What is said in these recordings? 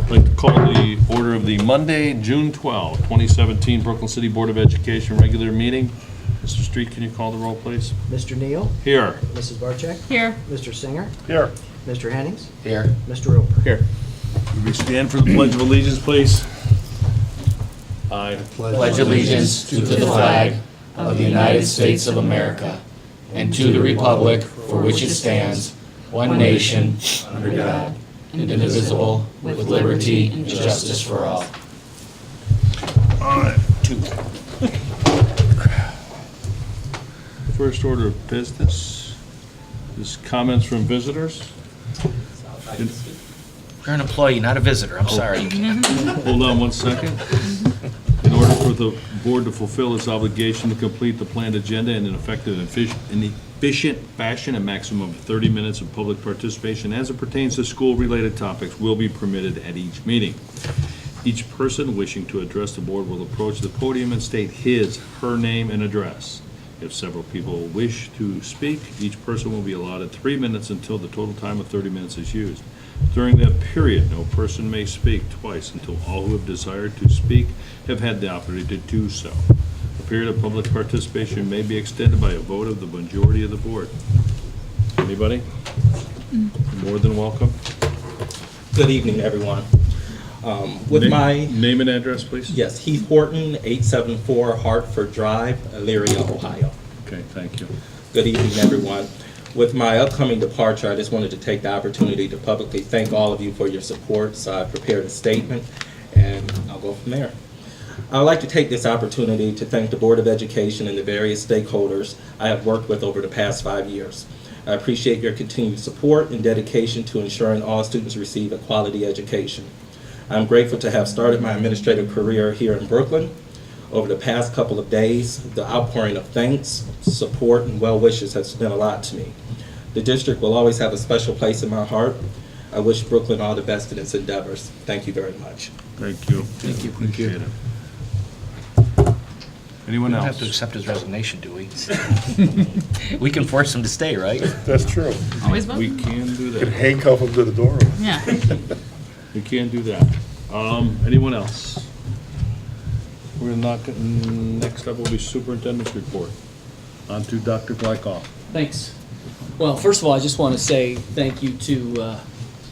I'd like to call the order of the Monday, June 12, 2017 Brooklyn City Board of Education regular meeting. Mr. Street, can you call the roll, please? Mr. Neal? Here. Mrs. Barcheck? Here. Mr. Singer? Here. Mr. Hennings? Here. Mr. Roper? Here. Would we stand for the Pledge of Allegiance, please? I Pledge allegiance to the flag of the United States of America and to the republic for which it stands, one nation, under God, indivisible, with liberty and justice for all. First order of business is comments from visitors. You're an employee, not a visitor, I'm sorry. Hold on one second. In order for the board to fulfill its obligation to complete the planned agenda in an effective and efficient fashion, a maximum of 30 minutes of public participation as it pertains to school-related topics will be permitted at each meeting. Each person wishing to address the board will approach the podium and state her name, and address. If several people wish to speak, each person will be allotted 3 minutes until the total time of 30 minutes is used. During that period, no person may speak twice until all who have desired to speak have had the opportunity to do so. The period of public participation may be extended by a vote of the majority of the board. Anybody? More than welcome. Good evening, everyone. With my, Name and address, please. yes, Heath Horton, 874 Hartford Drive, Elyria, Ohio. Okay, thank you. Good evening, everyone. With my upcoming departure, I just wanted to take the opportunity to publicly thank all of you for your support. So I prepared a statement, and I'll go from there. I would like to take this opportunity to thank the Board of Education and the various stakeholders I have worked with over the past 5 years. I appreciate your continued support and dedication to ensuring all students receive a quality education. I'm grateful to have started my administrative career here in Brooklyn. Over the past couple of days, the outpouring of thanks, support, and well wishes has meant a lot to me. The district will always have a special place in my heart. I wish Brooklyn all the best in its endeavors. Thank you very much. Thank you. Thank you. Appreciate it. Anyone We don't have else? to accept his resignation, do we? We can force him to stay, right? That's true. Always We welcome. can do You can that. handcuff him to the door. Yeah. We can do that. Anyone else? We're gonna knock, next up will be superintendent's report. On to Dr. Glykoff. Thanks. Well, first of all, I just want to say thank you to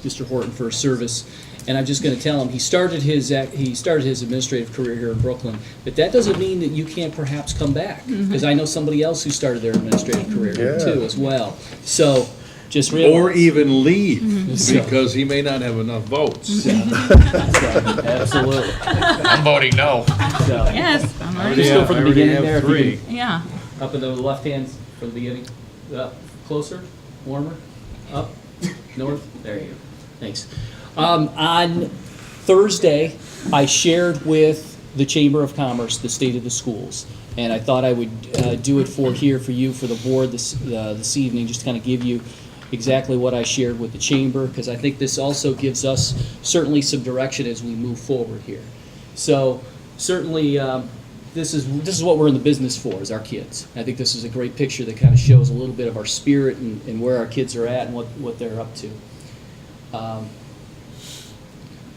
Mr. Horton for his service. And I'm just going to tell him, he started his administrative career here in Brooklyn, but that doesn't mean that you can't perhaps come back. Because I know somebody else who started their administrative career here Yeah. too as well. So just realize. Or even leave, So- because he may not have enough votes. Absolutely. I'm voting no. So, Yes. I'm Just ready. go from the I already beginning have there, if you three. Yeah. Up in the left hand from the beginning. Up, closer, warmer, up, north. There you go. Thanks. On Thursday, I shared with the Chamber of Commerce the state of the schools, and I thought I would do it for you for the board this evening, just to kind of give you exactly what I shared with the chamber, because I think this also gives us certainly some direction as we move forward here. So certainly, this is what we're in the business for, is our kids. I think this is a great picture that kind of shows a little bit of our spirit and where our kids are at and what they're up to.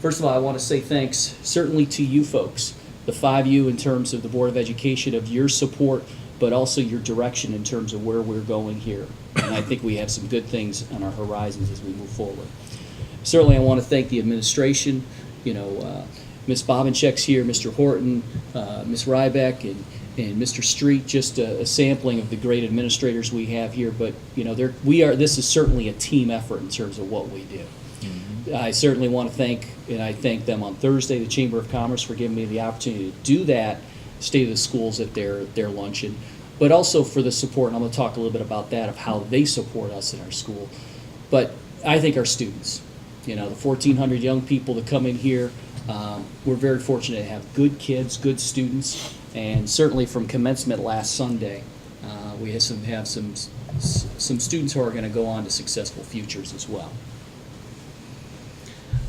First of all, I want to say thanks certainly to you folks, the 5U in terms of the Board of Education, of your support, but also your direction in terms of where we're going here. And I think we have some good things on our horizons as we move forward. Certainly, I want to thank the administration, Ms. Bobencheck's here, Mr. Horton, Ms. Rybeck, and Mr. Street, just a sampling of the great administrators we have here. But, this is certainly a team effort in terms of what we do. I certainly want to thank, and I thanked them on Thursday, the Chamber of Commerce, for giving me the opportunity to do that, State of the Schools at their luncheon, but also for the support, and I'm going to talk a little bit about that, of how they support us in our school. But I think our students, the 1,400 young people that come in here, we're very fortunate to have good kids, good students, and certainly from commencement last Sunday, we have some students who are going to go on to successful futures as well.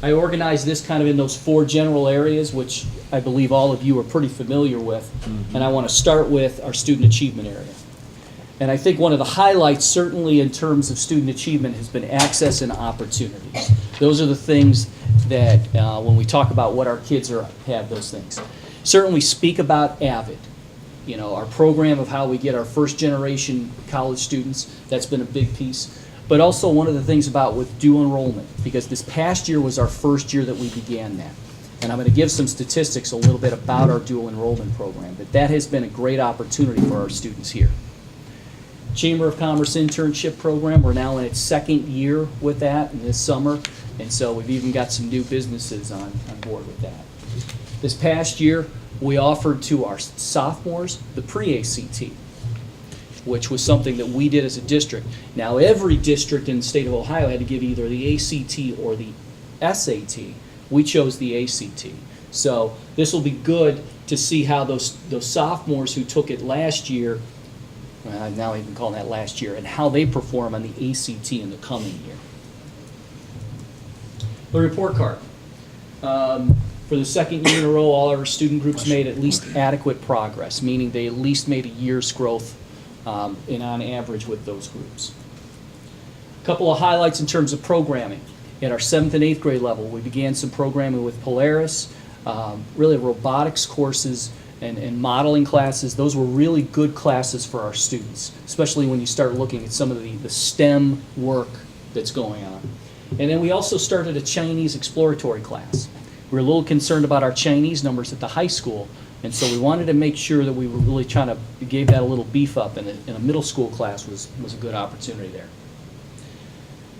I organized this kind of in those 4 general areas, which I believe all of you are pretty familiar with. And I want to start with our student achievement area. And I think one of the highlights, certainly in terms of student achievement, has been access and opportunities. Those are the things that, when we talk about what our kids have those things. Certainly speak about AVID, our program of how we get our first generation college students. That's been a big piece. But also one of the things about with dual enrollment, because this past year was our first year that we began that. And I'm going to give some statistics a little bit about our dual enrollment program, but that has been a great opportunity for our students here. Chamber of Commerce internship program, we're now in its second year with that in this summer, and so we've even got some new businesses on board with that. This past year, we offered to our sophomores the pre-ACT, which was something that we did as a district. Now, every district in the state of Ohio had to give either the ACT or the SAT. We chose the ACT. So this will be good to see how those sophomores who took it last year, now even calling that last year, and how they perform on the ACT in the coming year. The report card. For the second year in a row, all our student groups made at least adequate progress, meaning they at least made a year's growth and on average with those groups. A couple of highlights in terms of programming. At our 7th and 8th grade level, we began some programming with Polaris, really robotics courses and modeling classes. Those were really good classes for our students, especially when you start looking at some of the STEM work that's going on. And then we also started a Chinese exploratory class. We were a little concerned about our Chinese numbers at the high school, and so we wanted to make sure that we were really trying to give that a little beef up, and a middle school class was a good opportunity there.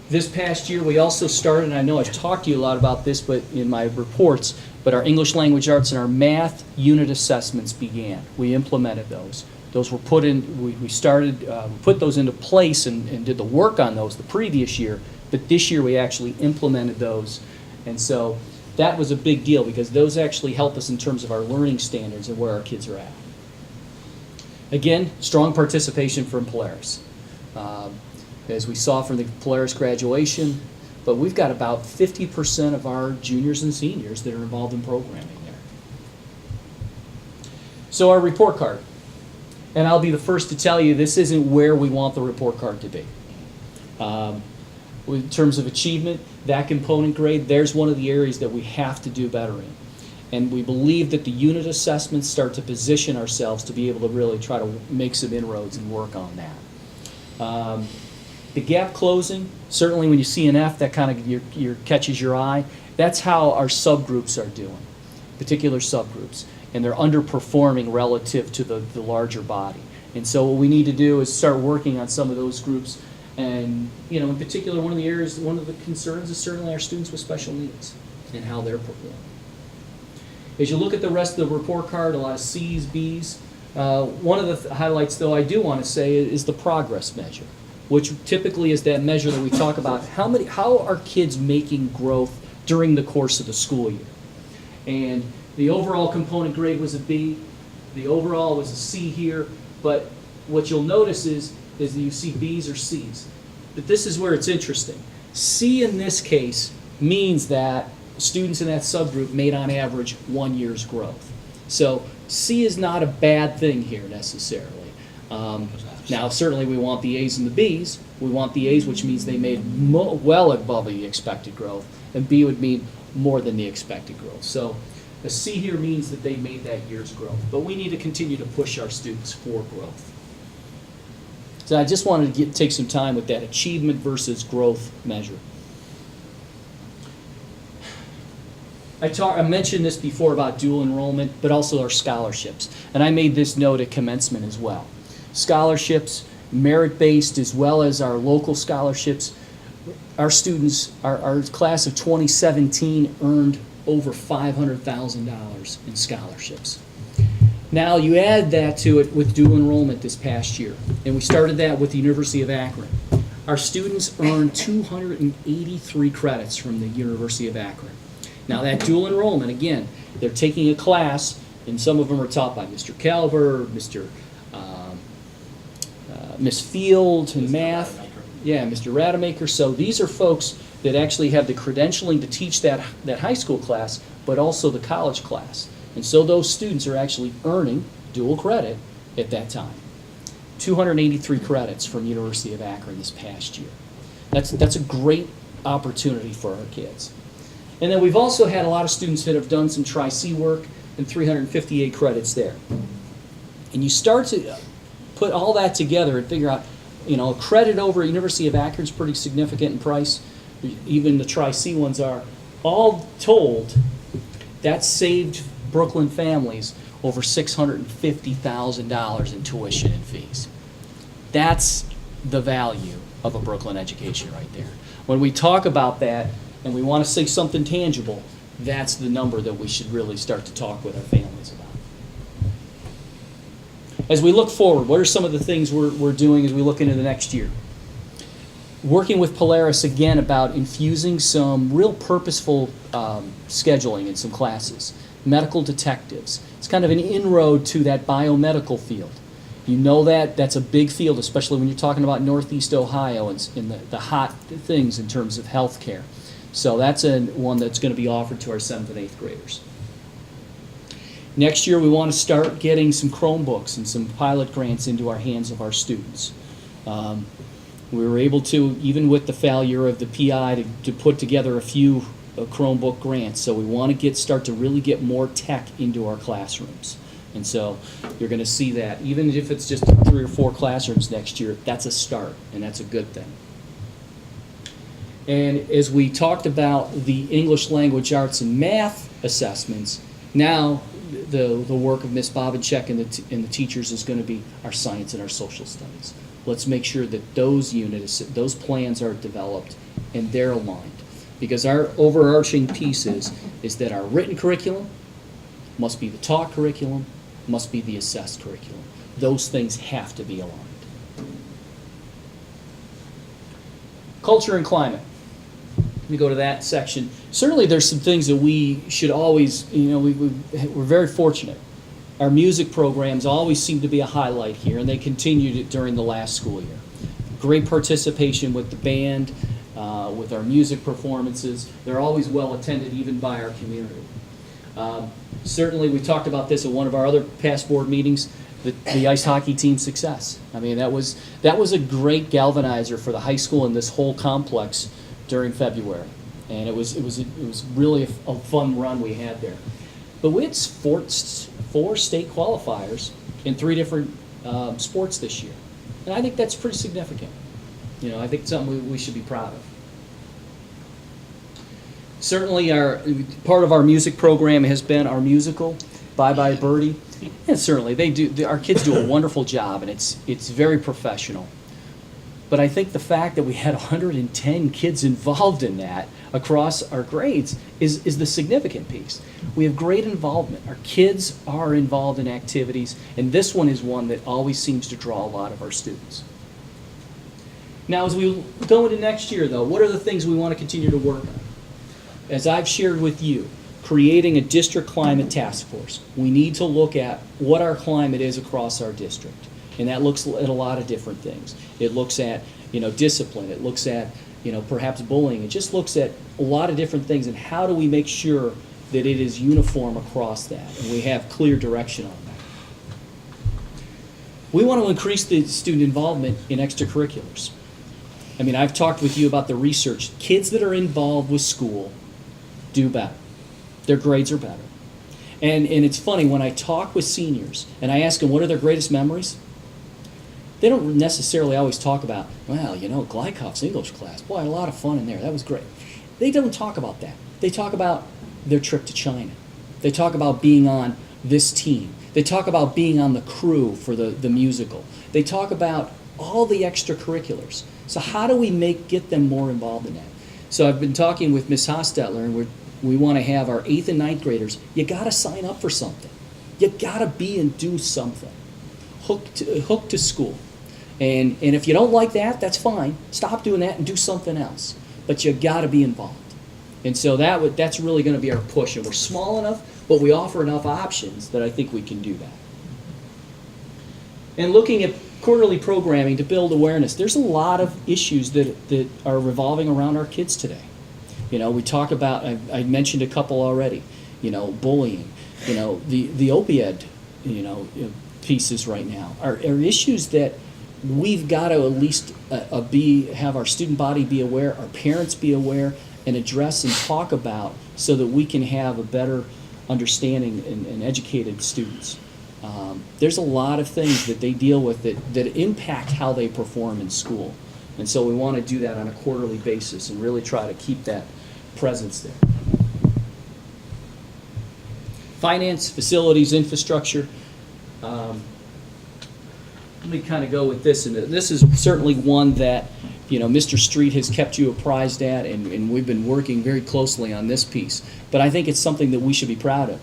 This past year, we also started, and I know I've talked to you a lot about this but in my reports, but our English language arts and our math unit assessments began. We implemented those. Those were put in, we put those into place and did the work on those the previous year, but this year we actually implemented those. And so that was a big deal because those actually help us in terms of our learning standards and where our kids are at. Again, strong participation from Polaris. As we saw from the Polaris graduation, but we've got about 50% of our juniors and seniors that are involved in programming there. So our report card, and I'll be the first to tell you this isn't where we want the report card to be. In terms of achievement, that component grade, there's one of the areas that we have to do better in. And we believe that the unit assessments start to position ourselves to be able to really try to make some inroads and work on that. The gap closing, certainly when you see an F, that kind of catches your eye. That's how our subgroups are doing, particular subgroups. And they're underperforming relative to the larger body. And so what we need to do is start working on some of those groups. And, in particular, one of the concerns is certainly our students with special needs and how they're performing. As you look at the rest of the report card, a lot of C's, B's. One of the highlights, though, I do want to say is the progress measure, which typically is that measure that we talk about. How are kids making growth during the course of the school year? And the overall component grade was a B. The overall was a C here. But what you'll notice is that you see B's or C's. But this is where it's interesting. C in this case means that students in that subgroup made on average 1 year's growth. So C is not a bad thing here necessarily. Now certainly we want the A's and the B's. We want the A's, which means they made well above the expected growth, and B would mean more than the expected growth. So a C here means that they made that year's growth. But we need to continue to push our students for growth. So I just wanted to take some time with that achievement versus growth measure. I mentioned this before about dual enrollment, but also our scholarships. And I made this note at commencement as well. Scholarships, merit-based as well as our local scholarships. Our students, our class of 2017 earned over $500,000 in scholarships. Now you add that to it with dual enrollment this past year, and we started that with the University of Akron. Our students earned 283 credits from the University of Akron. Now that dual enrollment, again, they're taking a class, and some of them are taught by Mr. Calver, Miss Field in math. Yeah, Mr. Rademacher. So these are folks that actually have the credentialing to teach that high school class, but also the college class. And so those students are actually earning dual credit at that time. 283 credits from University of Akron this past year. That's a great opportunity for our kids. And then we've also had a lot of students that have done some Tri-C work and 358 credits there. And you start to put all that together and figure out, a credit over University of Akron is pretty significant in price. Even the Tri-C ones are. All told, that saved Brooklyn families over $650,000 in tuition and fees. That's the value of a Brooklyn education right there. When we talk about that and we want to say something tangible, that's the number that we should really start to talk with our families about. As we look forward, what are some of the things we're doing as we look into the next year? Working with Polaris again about infusing some real purposeful scheduling in some classes. Medical detectives. It's kind of an inroad to that biomedical field. You know that's a big field, especially when you're talking about Northeast Ohio and in the hot things in terms of healthcare. So that's one that's going to be offered to our 7th and 8th graders. Next year, we want to start getting some Chromebooks and some pilot grants into our hands of our students. We were able to, even with the failure of the PI, to put together a few Chromebook grants. So we want to start to really get more tech into our classrooms. And so you're going to see that. Even if it's just 3 or 4 classrooms next year, that's a start, and that's a good thing. And as we talked about the English language arts and math assessments, now the work of Ms. Bobichek and the teachers is going to be our science and our social studies. Let's make sure that those units, those plans are developed and they're aligned. Because our overarching piece is that our written curriculum must be the taught curriculum, must be the assessed curriculum. Those things have to be aligned. Culture and climate. Let me go to that section. Certainly there's some things that we should always, we're very fortunate. Our music programs always seem to be a highlight here, and they continued it during the last school year. Great participation with the band, with our music performances. They're always well attended, even by our community. Certainly, we talked about this at one of our other past board meetings, the ice hockey team's success. I mean, that was a great galvanizer for the high school and this whole complex during February. And it was really a fun run we had there. But we had 4 state qualifiers in 3 different sports this year. And I think that's pretty significant. I think it's something we should be proud of. Certainly, part of our music program has been our musical, Bye Bye Birdie. And certainly, our kids do a wonderful job, and it's very professional. But I think the fact that we had 110 kids involved in that across our grades is the significant piece. We have great involvement. Our kids are involved in activities, and this one is one that always seems to draw a lot of our students. Now, as we go into next year, though, what are the things we want to continue to work on? As I've shared with you, creating a district climate task force. We need to look at what our climate is across our district. And that looks at a lot of different things. It looks at, discipline. It looks at, perhaps bullying. It just looks at a lot of different things. And how do we make sure that it is uniform across that and we have clear direction on that? We want to increase the student involvement in extracurriculars. I mean, I've talked with you about the research. Kids that are involved with school do better. Their grades are better. And it's funny, when I talk with seniors and I ask them what are their greatest memories, they don't necessarily always talk about, well, Glykov's English class. Boy, I had a lot of fun in there. That was great. They don't talk about that. They talk about their trip to China. They talk about being on this team. They talk about being on the crew for the musical. They talk about all the extracurriculars. So how do we get them more involved in that? So I've been talking with Ms. Hostetler, and we want to have our 8th and 9th graders. You got to sign up for something. You got to be and do something. Hook to school. And if you don't like that, that's fine. Stop doing that and do something else. But you got to be involved. And so that's really going to be our push. And we're small enough, but we offer enough options that I think we can do that. And looking at quarterly programming to build awareness, there's a lot of issues that are revolving around our kids today. We talk about, I mentioned a couple already, bullying, the opioid, pieces right now are issues that we've got to at least have our student body be aware, our parents be aware, and address and talk about so that we can have a better understanding and educated students. There's a lot of things that they deal with that impact how they perform in school. And so we want to do that on a quarterly basis and really try to keep that presence there. Finance, facilities, infrastructure. Let me kind of go with this, and this is certainly one that, Mr. Street has kept you apprised at, and we've been working very closely on this piece. But I think it's something that we should be proud of.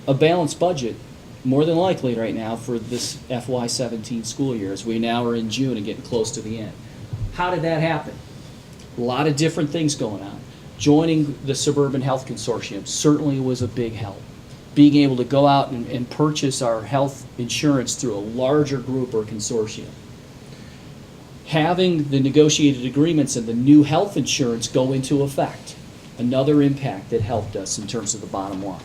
A balanced budget, more than likely right now for this FY17 school year, as we now are in June and getting close to the end. How did that happen? A lot of different things going on. Joining the Suburban Health Consortium certainly was a big help. Being able to go out and purchase our health insurance through a larger group or consortium. Having the negotiated agreements and the new health insurance go into effect. Another impact that helped us in terms of the bottom line.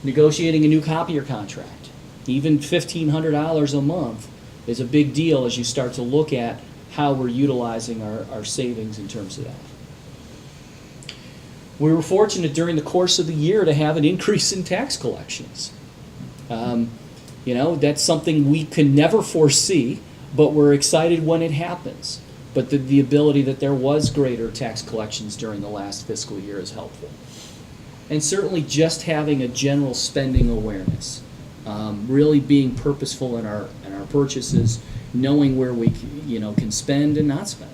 Negotiating a new copier contract. Even $1,500 a month is a big deal as you start to look at how we're utilizing our savings in terms of that. We were fortunate during the course of the year to have an increase in tax collections. That's something we can never foresee, but we're excited when it happens. But the ability that there was greater tax collections during the last fiscal year is helpful. And certainly just having a general spending awareness, really being purposeful in our purchases, knowing where we can spend and not spend.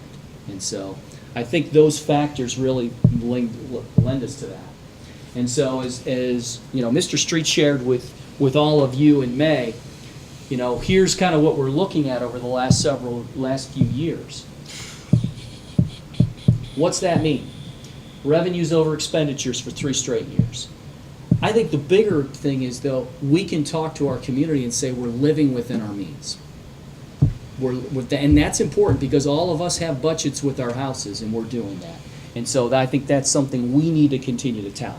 And so I think those factors really lend us to that. And so as Mr. Street shared with all of you in May, here's kind of what we're looking at over the last few years. What's that mean? Revenues over expenditures for 3 straight years. I think the bigger thing is, though, we can talk to our community and say we're living within our means. And that's important because all of us have budgets with our houses, and we're doing that. And so I think that's something we need to continue to tout.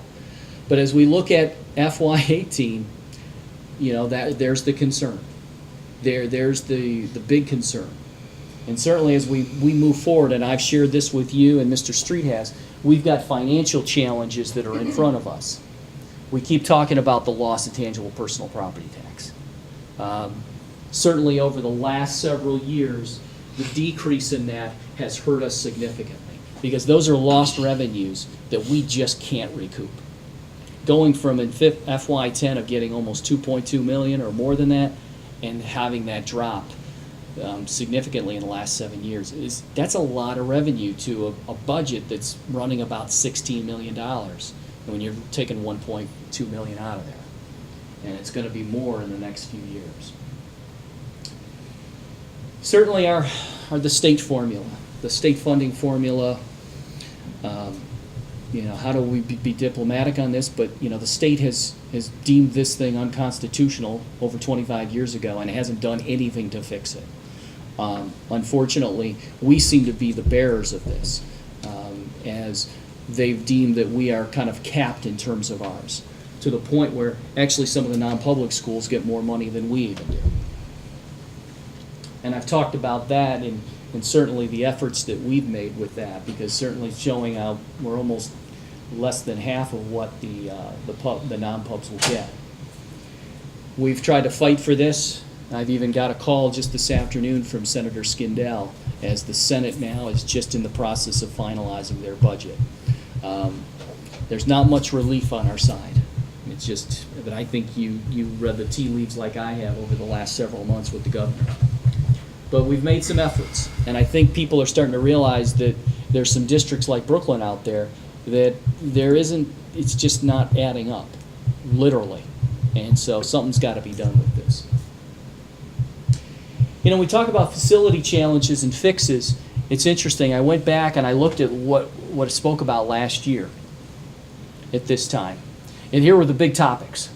But as we look at FY18, there's the concern. There's the big concern. And certainly as we move forward, and I've shared this with you and Mr. Street has, we've got financial challenges that are in front of us. We keep talking about the loss of tangible personal property tax. Certainly over the last several years, the decrease in that has hurt us significantly because those are lost revenues that we just can't recoup. Going from in FY10 of getting almost $2.2 million or more than that and having that dropped significantly in the last 7 years, that's a lot of revenue to a budget that's running about $16 million when you're taking $1.2 million out of there. And it's going to be more in the next few years. Certainly the state formula, the state funding formula, how do we be diplomatic on this? But, the state has deemed this thing unconstitutional over 25 years ago and hasn't done anything to fix it. Unfortunately, we seem to be the bearers of this, as they've deemed that we are kind of capped in terms of ours, to the point where actually some of the non-public schools get more money than we even do. And I've talked about that and certainly the efforts that we've made with that, because certainly showing out we're almost less than half of what the non-pubs will get. We've tried to fight for this. I've even got a call just this afternoon from Senator Skindell as the Senate now is just in the process of finalizing their budget. There's not much relief on our side. It's just, but I think you read the tea leaves like I have over the last several months with the governor. But we've made some efforts, and I think people are starting to realize that there's some districts like Brooklyn out there that it's just not adding up, literally. And so something's got to be done with this. We talk about facility challenges and fixes. It's interesting. I went back and I looked at what I spoke about last year at this time. And here were the big topics.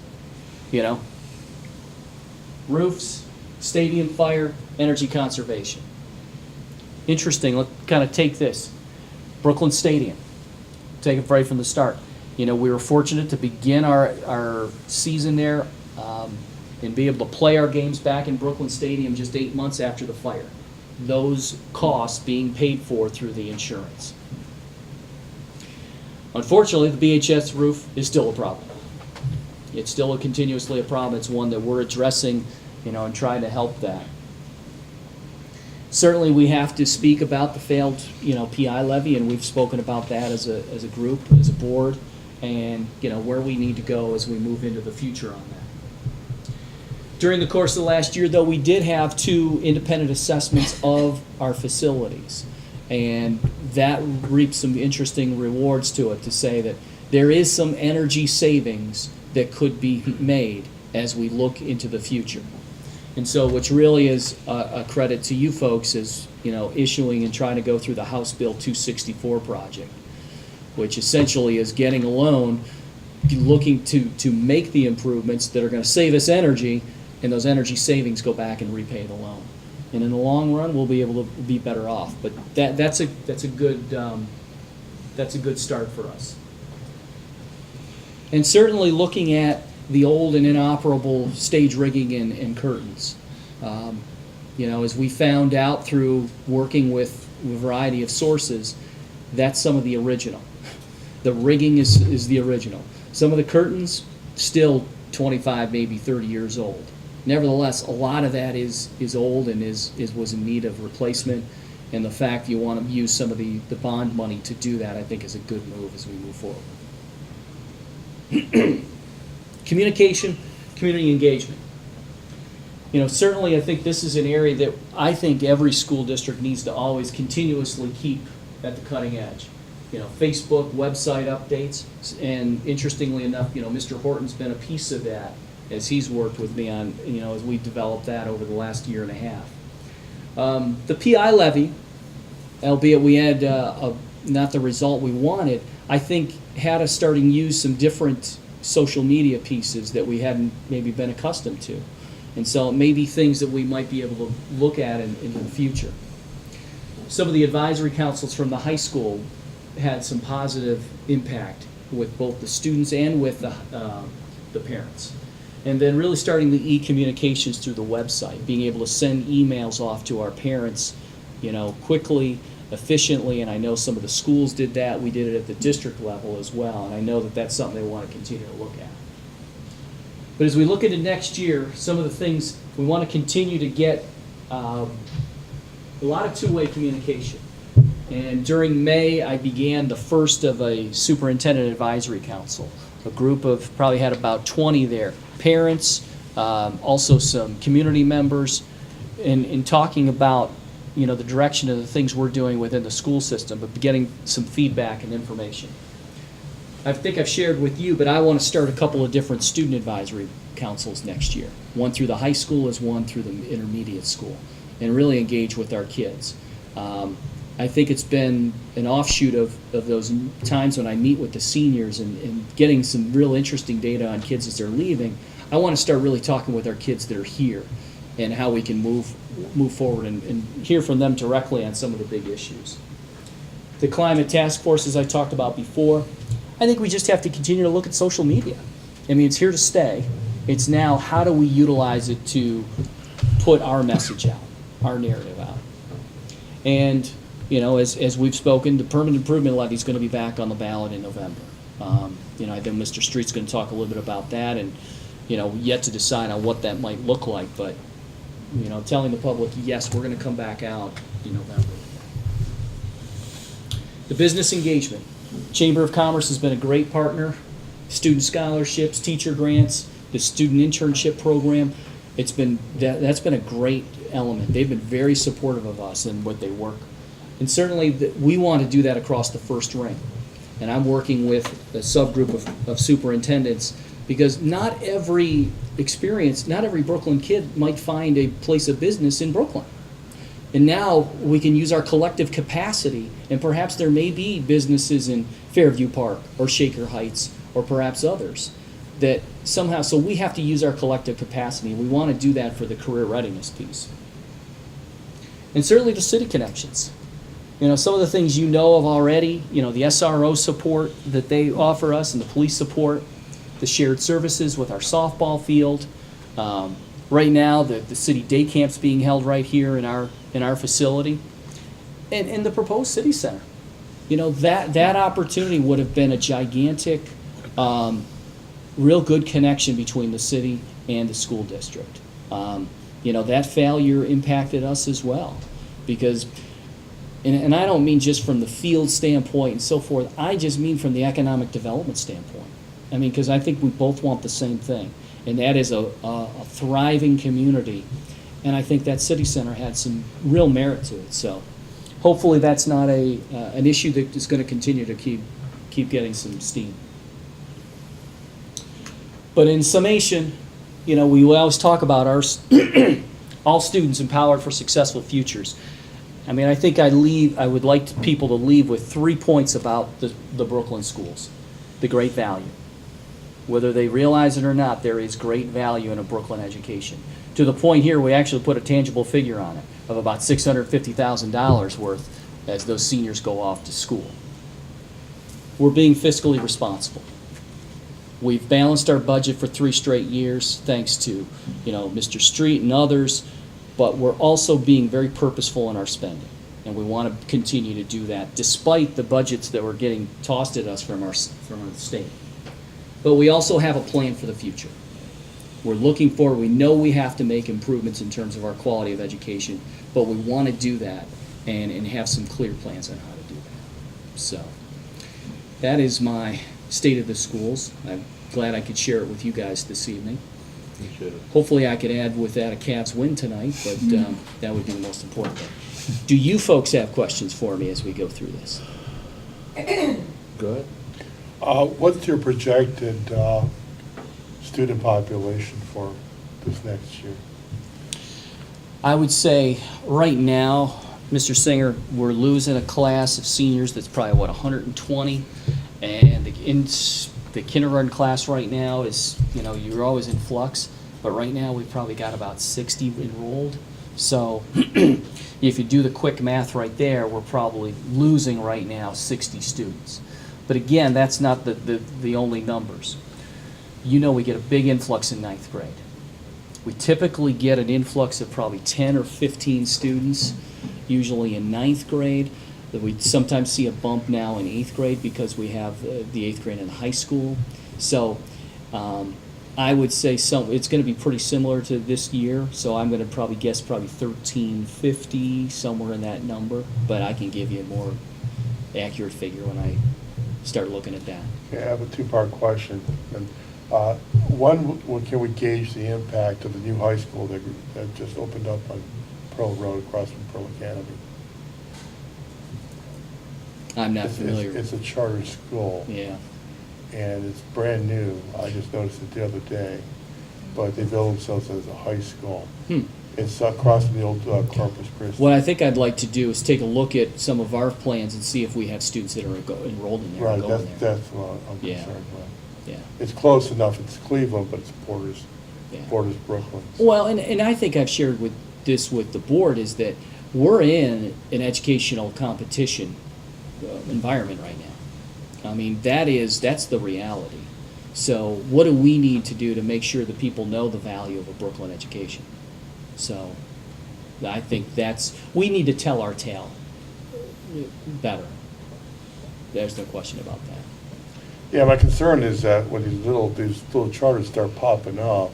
Roofs, stadium fire, energy conservation. Interesting. Let's kind of take this. Brooklyn Stadium. Take it right from the start. We were fortunate to begin our season there and be able to play our games back in Brooklyn Stadium just 8 months after the fire. Those costs being paid for through the insurance. Unfortunately, the BHS roof is still a problem. It's still continuously a problem. It's one that we're addressing, and trying to help that. Certainly, we have to speak about the failed, PI levy, and we've spoken about that as a group, as a board, and, where we need to go as we move into the future on that. During the course of the last year, though, we did have 2 independent assessments of our facilities, and that reaped some interesting rewards to it, to say that there is some energy savings that could be made as we look into the future. And so, which really is a credit to you folks, is issuing and trying to go through the House Bill 264 project, which essentially is getting a loan, looking to make the improvements that are going to save us energy, and those energy savings go back and repay the loan. And in the long run, we'll be able to be better off. But that's a good start for us. And certainly looking at the old and inoperable stage rigging and curtains. As we found out through working with a variety of sources, that's some of the original. The rigging is the original. Some of the curtains, still 25, maybe 30 years old. Nevertheless, a lot of that is old and was in need of replacement. And the fact you want to use some of the bond money to do that, I think, is a good move as we move forward. Communication, community engagement. Certainly I think this is an area that I think every school district needs to always continuously keep at the cutting edge. Facebook, website updates, and interestingly enough, Mr. Horton's been a piece of that as he's worked with me on, as we've developed that over the last year and a half. The PI levy, albeit we had not the result we wanted, I think had us starting to use some different social media pieces that we hadn't maybe been accustomed to. And so it may be things that we might be able to look at in the future. Some of the advisory councils from the high school had some positive impact with both the students and with the parents. And then really starting the e-communications through the website, being able to send emails off to our parents, quickly, efficiently, and I know some of the schools did that. We did it at the district level as well, and I know that that's something they want to continue to look at. But as we look into next year, some of the things we want to continue to get a lot of two-way communication. And during May, I began the first of a superintendent advisory council. A group of probably had about 20 there, parents, also some community members, in talking about the direction of the things we're doing within the school system, but getting some feedback and information. I think I've shared with you, but I want to start a couple of different student advisory councils next year. One through the high school as one through the intermediate school, and really engage with our kids. I think it's been an offshoot of those times when I meet with the seniors and getting some real interesting data on kids as they're leaving. I want to start really talking with our kids that are here and how we can move forward and hear from them directly on some of the big issues. The climate task force, as I talked about before, I think we just have to continue to look at social media. I mean, it's here to stay. It's now, how do we utilize it to put our message out, our narrative out? And, as we've spoken, the permanent improvement levy is going to be back on the ballot in November. I think Mr. Street's going to talk a little bit about that, and, yet to decide on what that might look like. But, telling the public, yes, we're going to come back out in November. The business engagement. Chamber of Commerce has been a great partner. Student scholarships, teacher grants, the student internship program. That's been a great element. They've been very supportive of us and what they work. And certainly we want to do that across the first ring. And I'm working with a subgroup of superintendents, because not every Brooklyn kid might find a place of business in Brooklyn. And now we can use our collective capacity, and perhaps there may be businesses in Fairview Park or Shaker Heights or perhaps others that somehow, so we have to use our collective capacity. We want to do that for the career readiness piece. And certainly the city connections. Some of the things you know of already, the SRO support that they offer us and the police support, the shared services with our softball field, Right now, the city day camp's being held right here in our facility, and the proposed city center. You know, that opportunity would have been a gigantic, real good connection between the city and the school district. You know, that failure impacted us as well, because, and I don't mean just from the field standpoint and so forth, I just mean from the economic development standpoint. I mean, because I think we both want the same thing, and that is a thriving community, and I think that city center had some real merit to it, so hopefully that's not an issue that is going to continue to keep getting some steam. But in summation, you know, we always talk about our all students empowered for successful futures. I mean, I think I would like people to leave with 3 points about the Brooklyn schools. The great value. Whether they realize it or not, there is great value in a Brooklyn education. To the point here, we actually put a tangible figure on it of about $650,000 worth as those seniors go off to school. We're being fiscally responsible. We've balanced our budget for 3 straight years, thanks to, you know, Mr. Street and others, but we're also being very purposeful in our spending, and we want to continue to do that despite the budgets that were getting tossed at us from our state. But we also have a plan for the future. We're looking forward. We know we have to make improvements in terms of our quality of education, but we want to do that and have some clear plans on how to do that. So that is my state of the schools. I'm glad I could share it with you guys this evening. Appreciate it. Hopefully I could add with that a Cavs win tonight, but that would be the most important thing. Do you folks have questions for me as we go through this? Good. What's your projected student population for this next year? I would say right now, Mr. Singer, we're losing a class of seniors that's probably, 120? And the kindergarten class right now is, you know, you're always in flux, but right now we've probably got about 60 enrolled. So if you do the quick math right there, we're probably losing right now 60 students. But again, that's not the only numbers. You know, we get a big influx in 9th grade. We typically get an influx of probably 10 or 15 students, usually in 9th grade. That we sometimes see a bump now in 8th grade because we have the 8th grade in high school. So I would say it's going to be pretty similar to this year. So I'm going to probably guess 1350, somewhere in that number. But I can give you a more accurate figure when I start looking at that. Okay, I have a 2-part question. And one, can we gauge the impact of the new high school that just opened up on Pearl Road across from Pearl Academy? I'm not familiar. It's a charter school. Yeah. And it's brand new. I just noticed it the other day. But they bill themselves as a high school. It's across from the old Corpus Christi. What I think I'd like to do is take a look at some of our plans and see if we have students that are enrolled in there. Right, going there. that's what I'm Yeah. concerned with. Yeah. It's close enough. It's Cleveland, but it's borders Yeah. Brooklyn. Well, and I think I've shared with the board is that we're in an educational competition environment right now. I mean, that's the reality. So what do we need to do to make sure that people know the value of a Brooklyn education? So I think we need to tell our tale better. There's no question about that. Yeah, my concern is that when these little charters start popping up,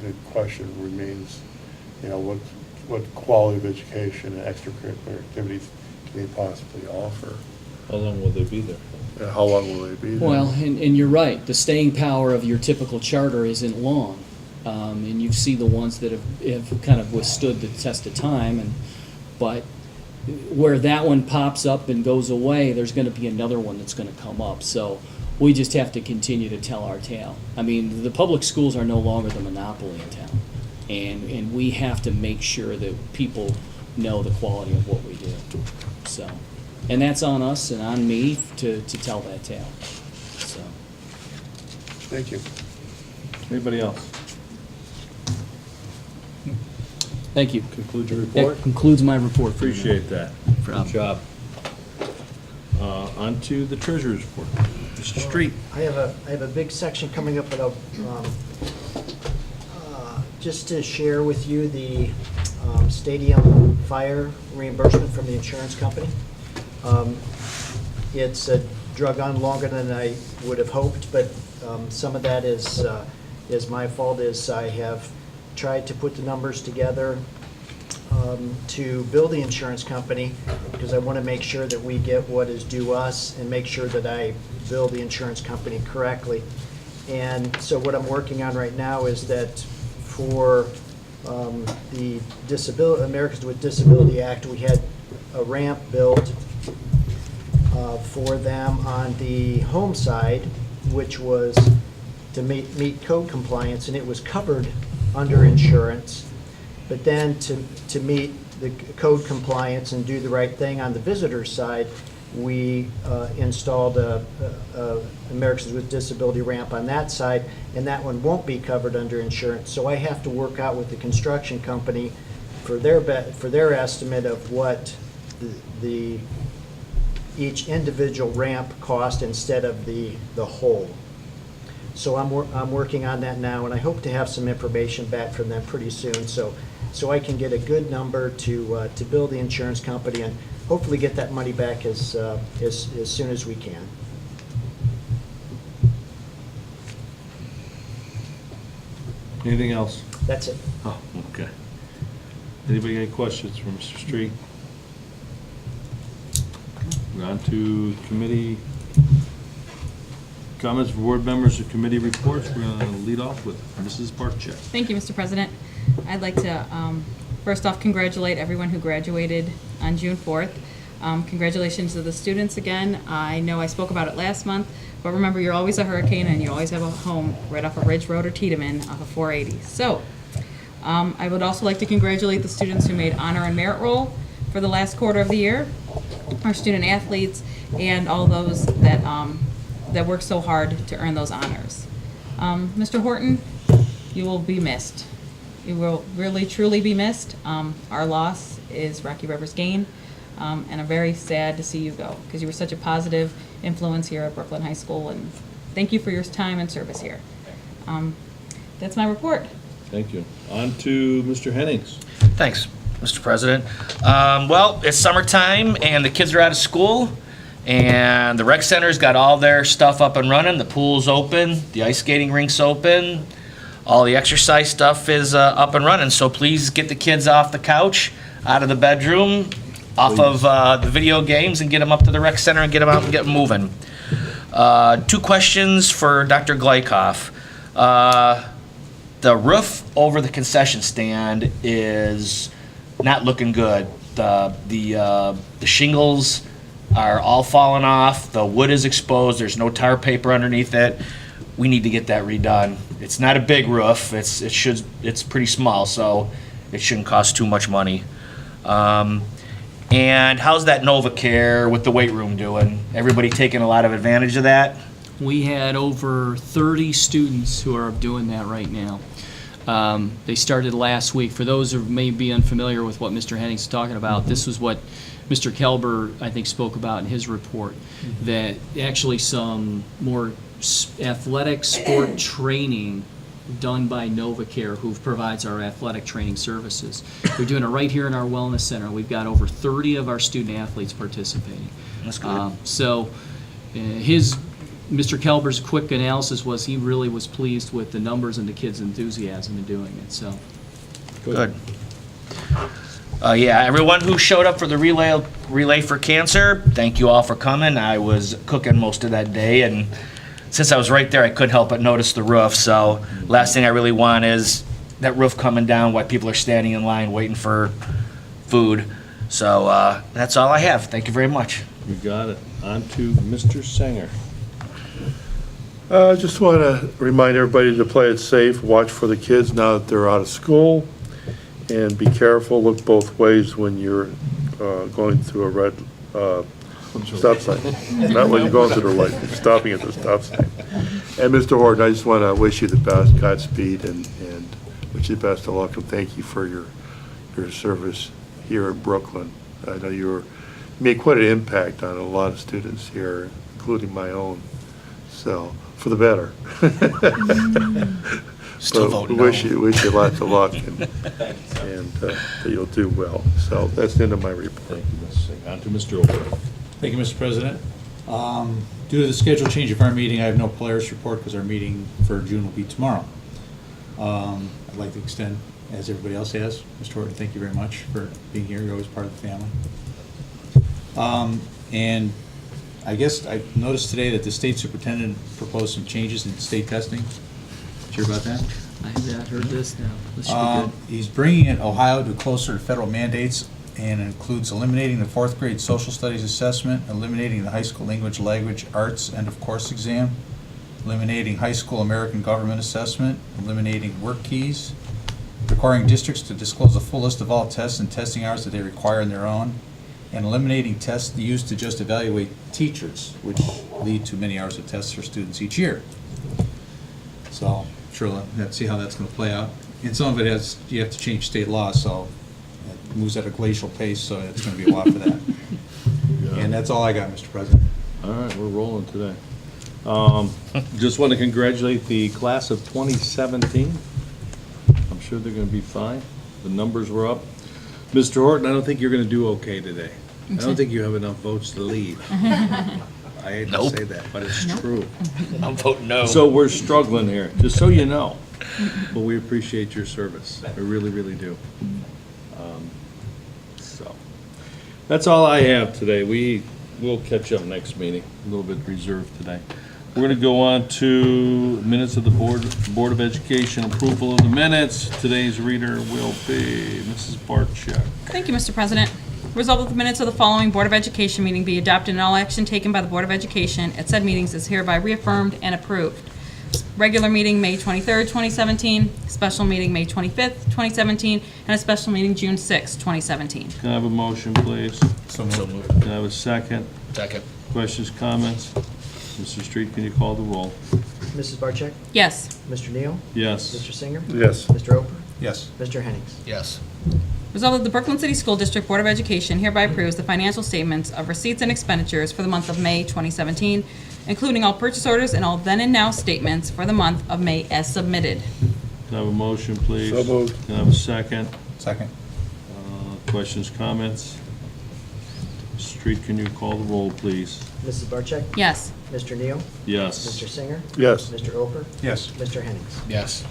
the question remains, you know, what quality of education and extracurricular activities can they possibly offer? How long will they be there? And how long will they be there? Well, and you're right. The staying power of your typical charter isn't long. And you see the ones that have kind of withstood the test of time. But where that one pops up and goes away, there's going to be another one that's going to come up. So we just have to continue to tell our tale. I mean, the public schools are no longer the monopoly in town. And we have to make sure that people know the quality of what we do. So, and that's on us and on me to tell that tale. So. Thank you. Anybody else? Thank you. Conclude your report? That concludes my report. for tonight. Appreciate that. Problem. Good job. On to the treasurer's report. Mr. Street. I have a big section coming up about just to share with you the stadium fire reimbursement from the insurance company. It's drug on longer than I would have hoped, but some of that is my fault, is I have tried to put the numbers together to bill the insurance company, because I want to make sure that we get what is due us and make sure that I bill the insurance company correctly. And so what I'm working on right now is that for the Americans with Disability Act, we had a ramp built for them on the home side, which was to meet code compliance, and it was covered under insurance. But then to meet the code compliance and do the right thing on the visitor side, we installed a Americans with Disability ramp on that side, and that one won't be covered under insurance. So I have to work out with the construction company for their estimate of what the each individual ramp cost instead of the whole. So I'm working on that now, and I hope to have some information back from them pretty soon, so I can get a good number to bill the insurance company and hopefully get that money back as soon as we can. Anything else? That's it. Oh, okay. Anybody got any questions for Mr. Street? We're on to committee comments for board members or committee reports. We're going to lead off with Mrs. Barczyk. Thank you, Mr. President. I'd like to, first off, congratulate everyone who graduated on June 4th. Congratulations to the students again. I know I spoke about it last month, but remember, you're always a hurricane and you always have a home right off of Ridge Road or Tiedemann off of 480. So, I would also like to congratulate the students who made honor and merit roll for the last quarter of the year, our student athletes, and all those that that worked so hard to earn those honors. Mr. Horton, you will be missed. You will really, truly be missed. Our loss is Rocky River's gain, and I'm very sad to see you go, because you were such a positive influence here at Brooklyn High School, and thank you for your time and service here. That's my report. Thank you. On to Mr. Hennings. Thanks, Mr. President. Well, it's summertime and the kids are out of school, and the rec center's got all their stuff up and running. The pool's open, the ice skating rink's open, all the exercise stuff is up and running. So please get the kids off the couch, out of the bedroom, off of the video games, and get them up to the rec center and get them out and get them moving. 2 questions for Dr. Glykoff. The roof over the concession stand is not looking good. The shingles are all falling off. The wood is exposed. There's no tar paper underneath it. We need to get that redone. It's not a big roof. It's pretty small, so it shouldn't cost too much money. And how's that NovaCare with the weight room doing? Everybody taking a lot of advantage of that? We had over 30 students who are doing that right now. They started last week. For those who may be unfamiliar with what Mr. Hennings is talking about, this was what Mr. Kelber, I think, spoke about in his report, that actually some more athletic sport training done by NovaCare, who provides our athletic training services. We're doing it right here in our wellness center. We've got over 30 of our student athletes participating. That's good. Mr. Kelber's quick analysis was he really was pleased with the numbers and the kids' enthusiasm in doing it. So, Good. Yeah, everyone who showed up for the Relay for Cancer, thank you all for coming. I was cooking most of that day, and since I was right there, I couldn't help but notice the roof. So last thing I really want is that roof coming down while people are standing in line waiting for food. So that's all I have. Thank you very much. You got it. On to Mr. Sanger. I just want to remind everybody to play it safe, watch for the kids now that they're out of school, and be careful, look both ways when you're going through a red stop sign. Not when you're going through the light, you're stopping at the stop sign. And Mr. Horton, I just want to wish you the best, Godspeed, and wish you the best of luck, and thank you for your service here in Brooklyn. I know you made quite an impact on a lot of students here, including my own. So, for the better. Still But voting wish no. wish you lots of luck and that you'll do well. So that's the end of my report. Thank you, Mr. Singer. On to Mr. Ober. Thank you, Mr. President. Due to the schedule change of our meeting, I have no Polaris report because our meeting for June will be tomorrow. I'd like to extend, as everybody else has, Mr. Horton, thank you very much for being here. You're always part of the family. And I guess I noticed today that the state superintendent proposed some changes in state testing. Did you hear about that? I have not heard this now. This should be good. He's bringing in Ohio to closer to federal mandates and includes eliminating the fourth grade social studies assessment, eliminating the high school English language arts end of course exam, eliminating high school American government assessment, eliminating work keys, requiring districts to disclose a full list of all tests and testing hours that they require on their own, and eliminating tests used to just evaluate teachers, which lead to many hours of tests for students each year. So, sure, let's see how that's going to play out. And some of it has, you have to change state law, so it moves at a glacial pace, so it's going to be a lot for that. And that's all I got, Mr. President. All right, we're rolling today. Just want to congratulate the class of 2017. I'm sure they're going to be fine. The numbers were up. Mr. Horton, I don't think you're going to do okay today. I don't think you have enough votes to lead. I hate to Nope. say that, but it's true. I'm voting no. So we're struggling here, just so you know. But we appreciate your service. We really, really do. So, that's all I have today. We'll catch up next meeting, a little bit reserved today. We're going to go on to minutes of the Board of Education, approval of the minutes. Today's reader will be Mrs. Barczyk. Thank you, Mr. President. Resolved that the minutes of the following Board of Education meeting be adopted and all action taken by the Board of Education at said meetings is hereby reaffirmed and approved. Regular meeting, May 23rd, 2017, special meeting, May 25th, 2017, and a special meeting, June 6th, 2017. Can I have a motion, please? So moved. Can I have a second? Second. Questions, comments? Mr. Street, can you call the roll? Mrs. Barcheck? Yes. Mr. Neal? Yes. Mr. Singer? Yes. Mr. Oper? Yes. Mr. Hennings? Yes. Resolved that the Brooklyn City School District Board of Education hereby approves the financial statements of receipts and expenditures for the month of May 2017, including all purchase orders and all then and now statements for the month of May as submitted. Can I have a motion, please? So moved. Can I have a second? Second. Questions, comments? Street, can you call the roll, please? Mrs. Barcheck? Yes. Mr. Neal? Yes. Mr. Singer? Yes. Mr. Oper? Yes. Mr. Hennings? Yes.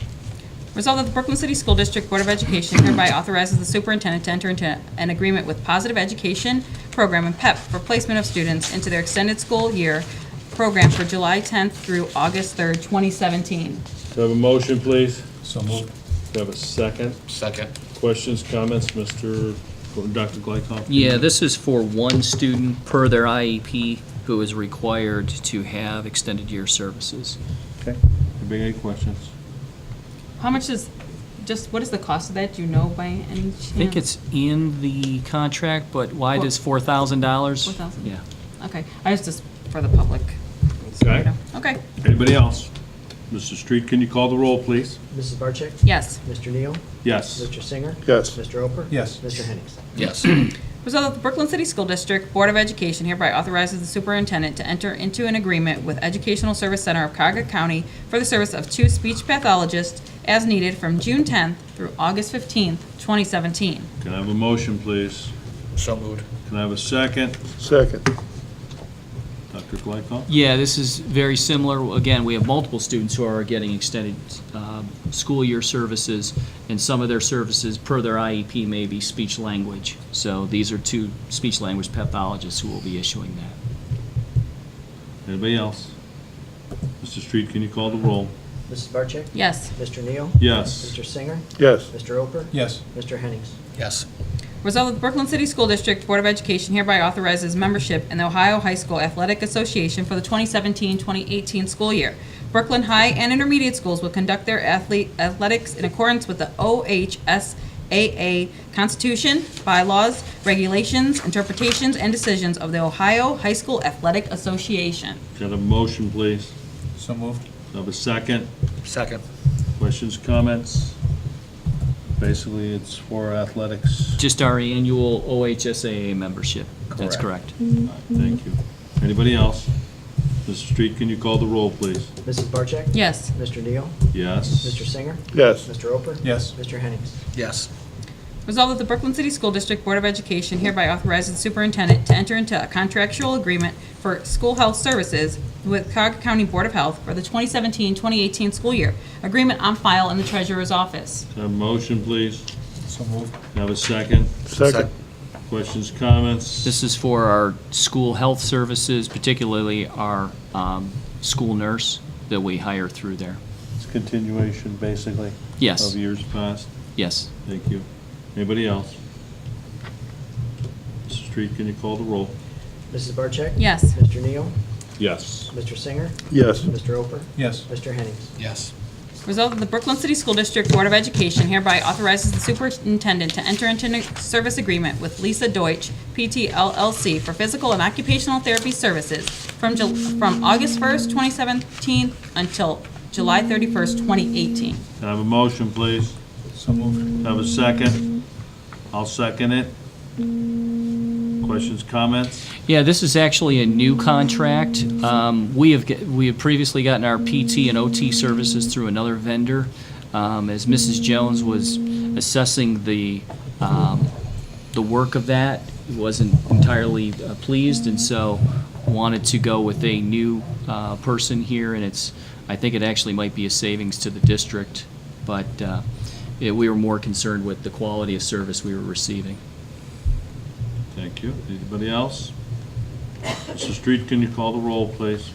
Resolved that the Brooklyn City School District Board of Education hereby authorizes the superintendent to enter into an agreement with Positive Education Program and PEP for placement of students into their extended school year program for July 10th through August 3rd, 2017. Can I have a motion, please? So moved. Can I have a second? Second. Questions, comments, Dr. Glykoff? Yeah, this is for one student per their IEP who is required to have extended year services. Okay. Anybody any questions? How much is, just, what is the cost of that? Do you know by any chance? I think it's in the contract, but why does $4,000? $4,000? Yeah. Okay, I was just for the public. Okay. Okay, Anybody else? Mr. Street, can you call the roll, please? Mrs. Barcheck? yes. Mr. Neal? Yes. Mr. Singer? Yes. Mr. Oper? Yes. Mr. Hennings? Yes. Resolved that the Brooklyn City School District Board of Education hereby authorizes the superintendent to enter into an agreement with Educational Service Center of Cuyahoga County for the service of 2 speech pathologists as needed from June 10th through August 15th, 2017. Can I have a motion, please? So moved. Can I have a second? Second. Dr. Glykoff? Yeah, this is very similar. Again, we have multiple students who are getting extended school year services, and some of their services per their IEP may be speech language. So these are 2 speech language pathologists who will be issuing that. Anybody else? Mr. Street, can you call the roll? Mrs. Barcheck? Yes. Mr. Neal? Yes. Mr. Singer? Yes. Mr. Oper? Yes. Mr. Hennings? Yes. Resolved that the Brooklyn City School District Board of Education hereby authorizes membership in the Ohio High School Athletic Association for the 2017-2018 school year. Brooklyn High and Intermediate Schools will conduct their athletics in accordance with the OHSAA Constitution, bylaws, regulations, interpretations, and decisions of the Ohio High School Athletic Association. Can I have a motion, please? So moved. Can I have a second? Second. Questions, comments? Basically, it's for athletics. Just our annual OHSAA membership. That's correct. Thank you. Anybody else? Mrs. Street, can you call the roll, please? Mrs. Barcheck? Yes. Mr. Neal? Yes. Mr. Singer? Yes. Mr. Oper? Yes. Mr. Hennings? Yes. Resolved that the Brooklyn City School District Board of Education hereby authorizes the superintendent to enter into a contractual agreement for school health services with Cuyahoga County Board of Health for the 2017-2018 school year. Agreement on file in the treasurer's office. Can I have a motion, please? So moved. Can I have a second? Second. Questions, comments? This is for our school health services, particularly our school nurse that we hire through there. It's continuation, basically? Yes. Of years past? Yes. Thank you. Anybody else? Mrs. Street, can you call the roll? Mrs. Barcheck? Yes. Mr. Neal? Yes. Mr. Singer? Yes. Mr. Oper? Yes. Mr. Hennings? Yes. Resolved that the Brooklyn City School District Board of Education hereby authorizes the superintendent to enter into a service agreement with Lisa Deutsch, PT LLC, for physical and occupational therapy services from August 1st, 2017 until July 31st, 2018. Can I have a motion, please? So moved. Can I have a second? I'll second it. Questions, comments? Yeah, this is actually a new contract. We have previously gotten our PT and OT services through another vendor. As Mrs. Jones was assessing the work of that, wasn't entirely pleased, and so wanted to go with a new person here, and I think it actually might be a savings to the district, but we were more concerned with the quality of service we were receiving. Thank you. Anybody else? Mrs. Street, can you call the roll, please?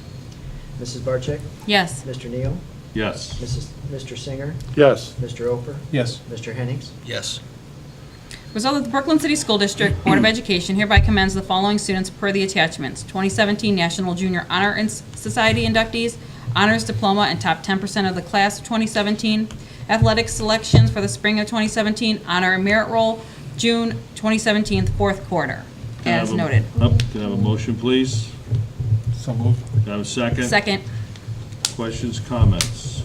Mrs. Barcheck? Yes. Mr. Neal? Yes. Mr. Singer? Yes. Mr. Oper? Yes. Mr. Hennings? Yes. Resolved that the Brooklyn City School District Board of Education hereby commends the following students per the attachments: 2017 National Junior Honor Society inductees, honors diploma, and top 10% of the class of 2017. Athletic selections for the spring of 2017, honor and merit roll, June 2017, fourth quarter, Can I as have a- noted. Can I have a motion, please? So moved. Can I have a second? Second. Questions, comments?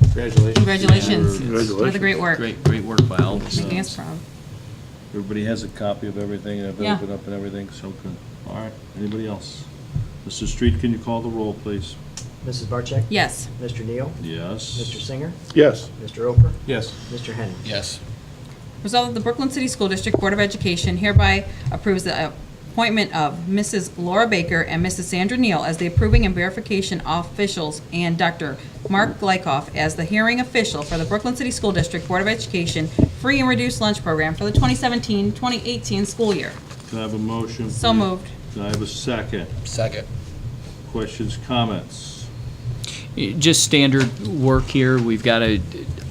Congratulations. Congratulations. For the great work. Great work by all of us. Making us proud. Everybody has a copy of everything, and I've Yeah. opened up and everything, so good. All right, anybody else? Mrs. Street, can you call the roll, please? Mrs. Barcheck? Yes. Mr. Neal? Yes. Mr. Singer? Yes. Mr. Oper? Yes. Mr. Hennings? Yes. Resolved that the Brooklyn City School District Board of Education hereby approves the appointment of Mrs. Laura Baker and Mrs. Sandra Neal as the approving and verification officials, and Dr. Mark Glykoff as the hearing official for the Brooklyn City School District Board of Education free and reduced lunch program for the 2017-2018 school year. Can I have a motion? So please? moved. Can I have a second? Second. Questions, comments? Just standard work here. We've got to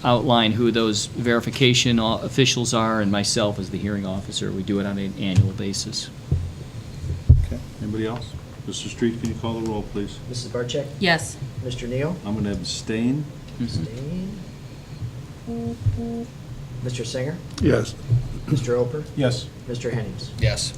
outline who those verification officials are, and myself as the hearing officer. We do it on an annual basis. Okay, anybody else? Mr. Street, can you call the roll, please? Mrs. Barcheck? Yes. Mr. Neal? I'm going to abstain. Abstain. Mr. Singer? Yes. Mr. Oper? Yes. Mr. Hennings? Yes.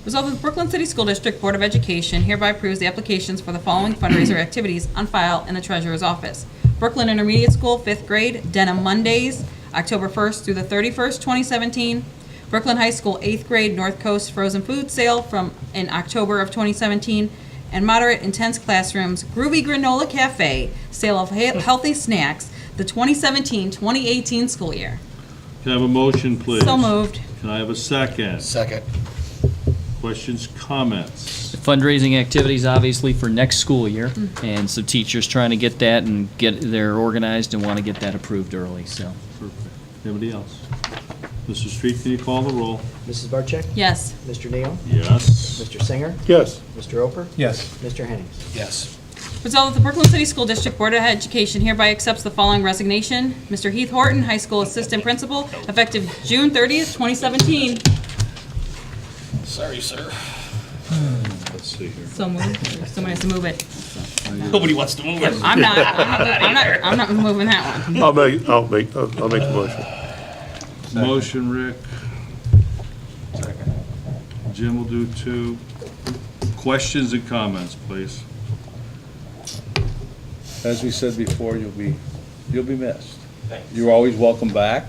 Resolved that the Brooklyn City School District Board of Education hereby approves the applications for the following fundraiser activities on file in the Treasurer's Office. Brooklyn Intermediate School, 5th grade, Denim Mondays, October 1st through the 31st, 2017. Brooklyn High School, 8th grade, North Coast Frozen Food Sale in October of 2017. And Moderate Intense Classrooms, Groovy Granola Cafe, sale of healthy snacks, the 2017-2018 school year. Can I have a motion, please? So moved. Can I have a second? Second. Questions, comments? Fundraising activities, obviously, for next school year, and some teachers trying to get that and they're organized and want to get that approved early, so. Perfect. Anybody else? Mr. Street, can you call the roll? Mrs. Barcheck? Yes. Mr. Neal? Yes. Mr. Singer? Yes. Mr. Oper? Yes. Mr. Hennings? Yes. Resolved that the Brooklyn City School District Board of Education hereby accepts the following resignation. Mr. Heath Horton, High School Assistant Principal, effective June 30th, 2017. Sorry, sir. Let's see here. So moved. Somebody has to move it. Nobody wants to move it. I'm not moving that one. I'll make the motion. Motion, Rick. Jim will do two. Questions and comments, please. As we said before, you'll be missed. You're always welcome back.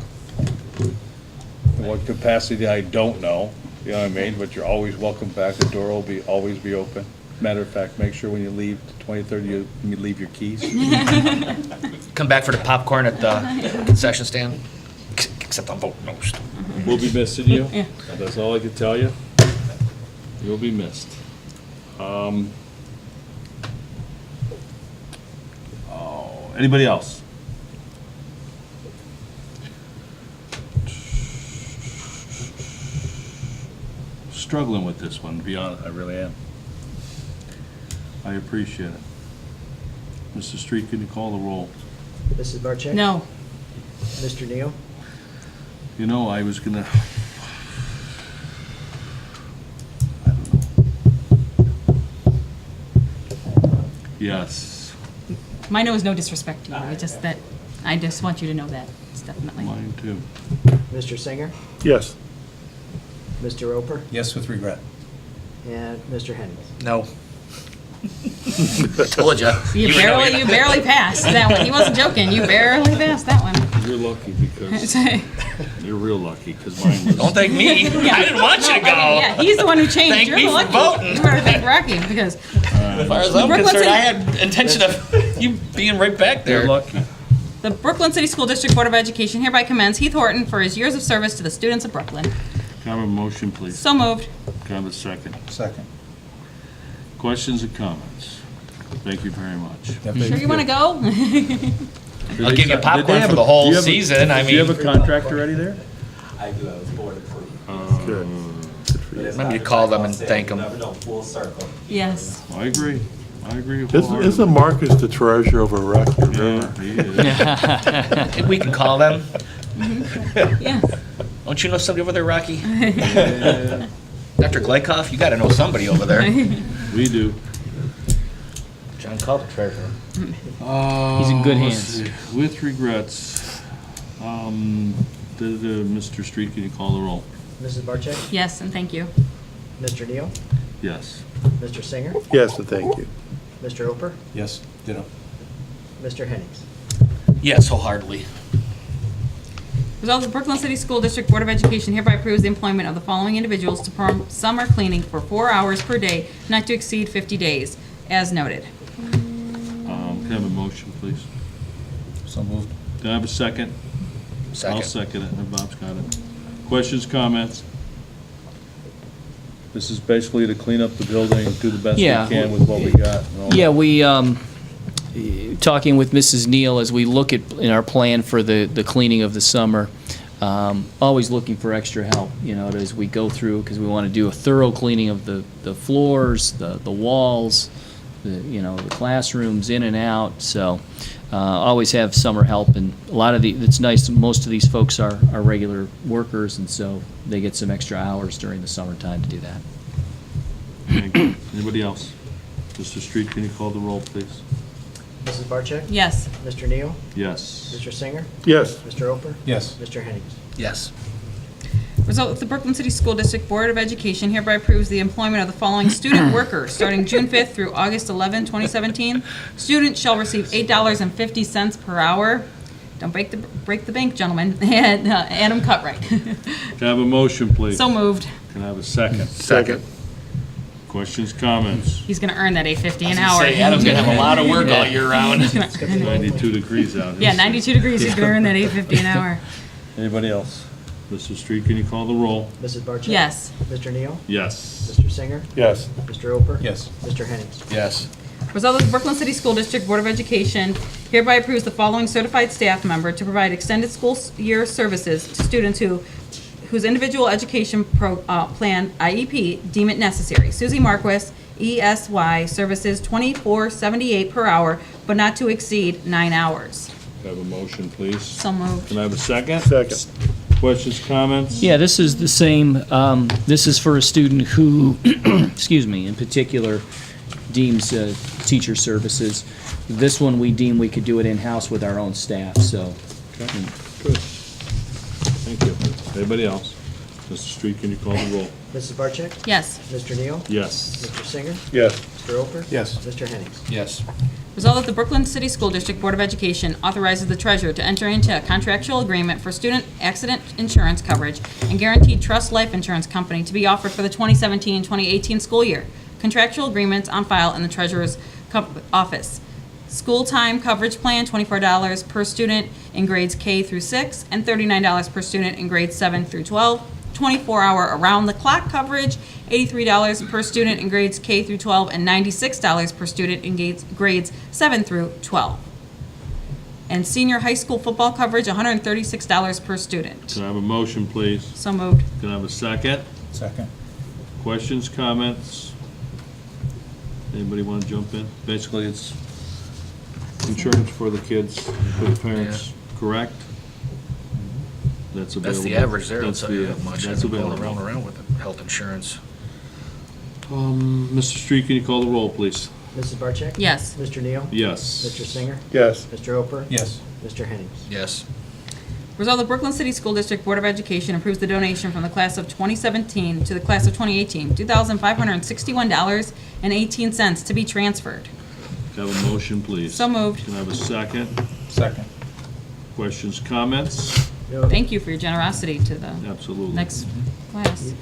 In what capacity, I don't know, you know what I mean, but you're always welcome back. The door will always be open. Matter of fact, make sure when you leave, 23rd, you leave your keys. Come back for the popcorn at the concession stand, except on vote no. We'll be missing you. Yeah. That's all I can tell you. You'll be missed. Anybody else? Struggling with this one, to be honest, I really am. I appreciate it. Mr. Street, can you call the roll? Mrs. Barcheck? No. Mr. Neal? You know, I was gonna, I don't know. Yes, My no is no disrespect to you. I just want you to know that. It's definitely. mine too. Mr. Singer? Yes. Mr. Roper? Yes, with regret. And Mr. Hennings? No. Told ya. You barely passed that one. He wasn't joking. You barely passed that one. You're lucky because, you're real lucky because mine was. Don't thank me. I didn't want you to go. Yeah, he's the one who changed. Thank You're me the for lucky. voting. You better thank Rocky because As far as I'm Brooklyn concerned, City- I had intention of you being right back there. You're lucky. the Brooklyn City School District Board of Education hereby commends Heath Horton for his years of service to the students of Brooklyn. Can I have a motion, please? So moved. Can I have a second? Second. Questions or comments? Thank you very much. Sure you want to go? I'll give you popcorn for the whole season. I Do you mean, have a contract already there? I do have a board approved. Good. Maybe you call them and thank them. Never know, full circle. Yes. I agree. I agree Isn't wholeheartedly. Marcus the treasurer of Iraq? Yeah, he is. We can call them. Yeah. Don't you know somebody over there, Rocky? Dr. Glykoff, you gotta know somebody over there. We do. John called the treasurer. He's in good Let's hands. see. With regrets, Mr. Street, can you call the roll? Mrs. Barcheck? Yes, and thank you. Mr. Neal? Yes. Mr. Singer? Yes, and thank you. Mr. Roper? Yes, ditto. Mr. Hennings? Yes, wholeheartedly. Resolved, the Brooklyn City School District Board of Education hereby approves the employment of the following individuals to perform summer cleaning for 4 hours per day, not to exceed 50 days, as noted. Can I have a motion, please? So moved. Can I have a second? I'll second it, and Bob's got it. Questions, comments? This is basically to clean up the building, do the best we Yeah. can with what we got. and all Yeah, that. we, talking with Mrs. Neal as we look at, in our plan for the cleaning of the summer, always looking for extra help, as we go through, because we want to do a thorough cleaning of the floors, the walls, the classrooms in and out, so always have summer help, and a lot of it's nice, most of these folks are regular workers, and so they get some extra hours during the summertime to do that. Thank you. Anybody else? Mr. Street, can you call the roll, please? Mrs. Barcheck? Yes. Mr. Neal? Yes. Mr. Singer? Yes. Mr. Roper? Yes. Mr. Hennings? Yes. Result, the Brooklyn City School District Board of Education hereby approves the employment of the following student workers starting June 5th through August 11, 2017. Students shall receive $8.50 per hour. Don't break the bank, gentlemen. And Adam Cutright. Can I have a motion, please? So moved. Can I have a second? Second. Questions, comments? He's going to earn that $8.50 an hour. Say, Adam's gonna have a lot of work all year round. 92 degrees out. Yeah, 92 degrees. He's going to earn that $8.50 an hour. Anybody else? Mr. Street, can you call the roll? Mrs. Barcheck? Yes. Mr. Neal? Yes. Mr. Singer? Yes. Mr. Roper? Yes. Mr. Hennings? Yes. Result that the Brooklyn City School District Board of Education hereby approves the following certified staff member to provide extended school year services to students whose individual education plan, IEP, deem it necessary. Susie Marquis, ESY, services $24.78 per hour, but not to exceed 9 hours. Can I have a motion, please? So moved. Can I have a second? Second. Questions, comments? Yeah, this is the same, this is for a student who, excuse me, in particular deems teacher services. This one, we deem we could do it in-house with our own staff, so. Okay, good. Thank you. Anybody else? Mr. Street, can you call the roll? Mrs. Barcheck? Yes. Mr. Neal? Yes. Mr. Singer? Yes. Mr. Roper? Yes. Mr. Hennings? Yes. Result that the Brooklyn City School District Board of Education authorizes the treasurer to enter into a contractual agreement for student accident insurance coverage and guaranteed trust life insurance company to be offered for the 2017-2018 school year. contractual agreements on file in the treasurer's office. School time coverage plan, $24 per student in grades K through 6, and $39 per student in grades 7 through 12. 24-hour around-the-clock coverage, $83 per student in grades K through 12, and $96 per student in grades 7 through 12. And senior high school football coverage, $136 per student. Can I have a motion, please? So moved. Can I have a second? Second. Questions, comments? Anybody want to jump in? Basically, it's insurance for the kids, for the parents, correct? That's available. That's the average there. That's I'll tell you the- that much. That's I've been going available. around with the health insurance. Mr. Street, can you call the roll, please? Mrs. Barcheck? Yes. Mr. Neal? Yes. Mr. Singer? Yes. Mr. Oper? Yes. Mr. Hennings? Yes. Resolved, the Brooklyn City School District Board of Education approves the donation from the class of 2017 to the class of 2018, $2,561.18 to be transferred. Can I have a motion, please? So moved. Can I have a second? Second. Questions, comments? Thank you for your generosity to the Absolutely. next class.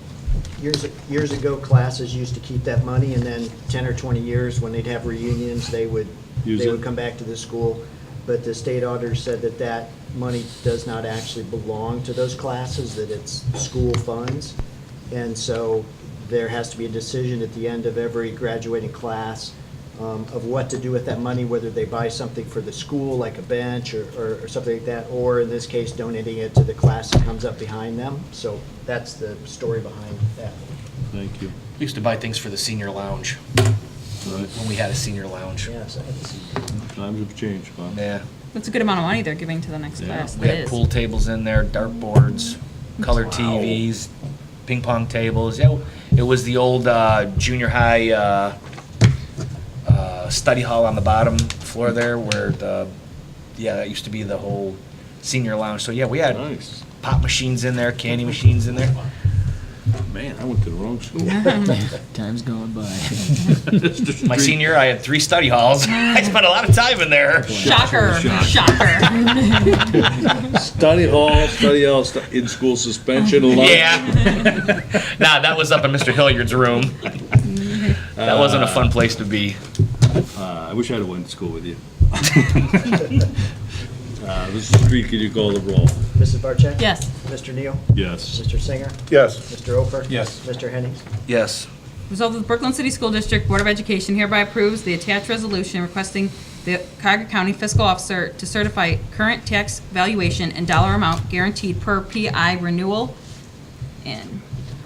Years ago, classes used to keep that money, and then 10 or 20 years, when they'd have reunions, they would Use it? come back to the school. But the state auditor said that that money does not actually belong to those classes, that it's school funds. And so there has to be a decision at the end of every graduating class of what to do with that money, whether they buy something for the school, like a bench or something like that, or in this case, donating it to the class that comes up behind them. So that's the story behind that. Thank you. We used to buy things for the senior lounge, Right. when we had a senior lounge. Yes, I haven't seen that. Times have changed, Bob. Yeah. That's a good amount of money they're giving to the next Yeah. class. We That had is. pool tables in there, dartboards, color TVs, ping pong tables. Yeah, it was the old junior high study hall on the bottom floor there where that used to be the whole senior lounge. So yeah, we had Nice. pop machines in there, candy machines in there. Man, I went to the wrong school. Time's going by. Mr. My Street. senior, I had 3 study halls. I spent a lot of time in there. Shocker, shocker. Study hall, in-school suspension, lunch. Yeah. Nah, that was up in Mr. Hilliard's room. That wasn't a fun place to be. I wish I'd have went to school with you. Mr. Street, can you call the roll? Mrs. Barcheck? Yes. Mr. Neal? Yes. Mr. Singer? Yes. Mr. Oper? Yes. Mr. Hennings? Yes. Resolved that the Brooklyn City School District Board of Education hereby approves the attached resolution requesting the Cuyahoga County Fiscal Officer to certify current tax valuation and dollar amount guaranteed per PI renewal in.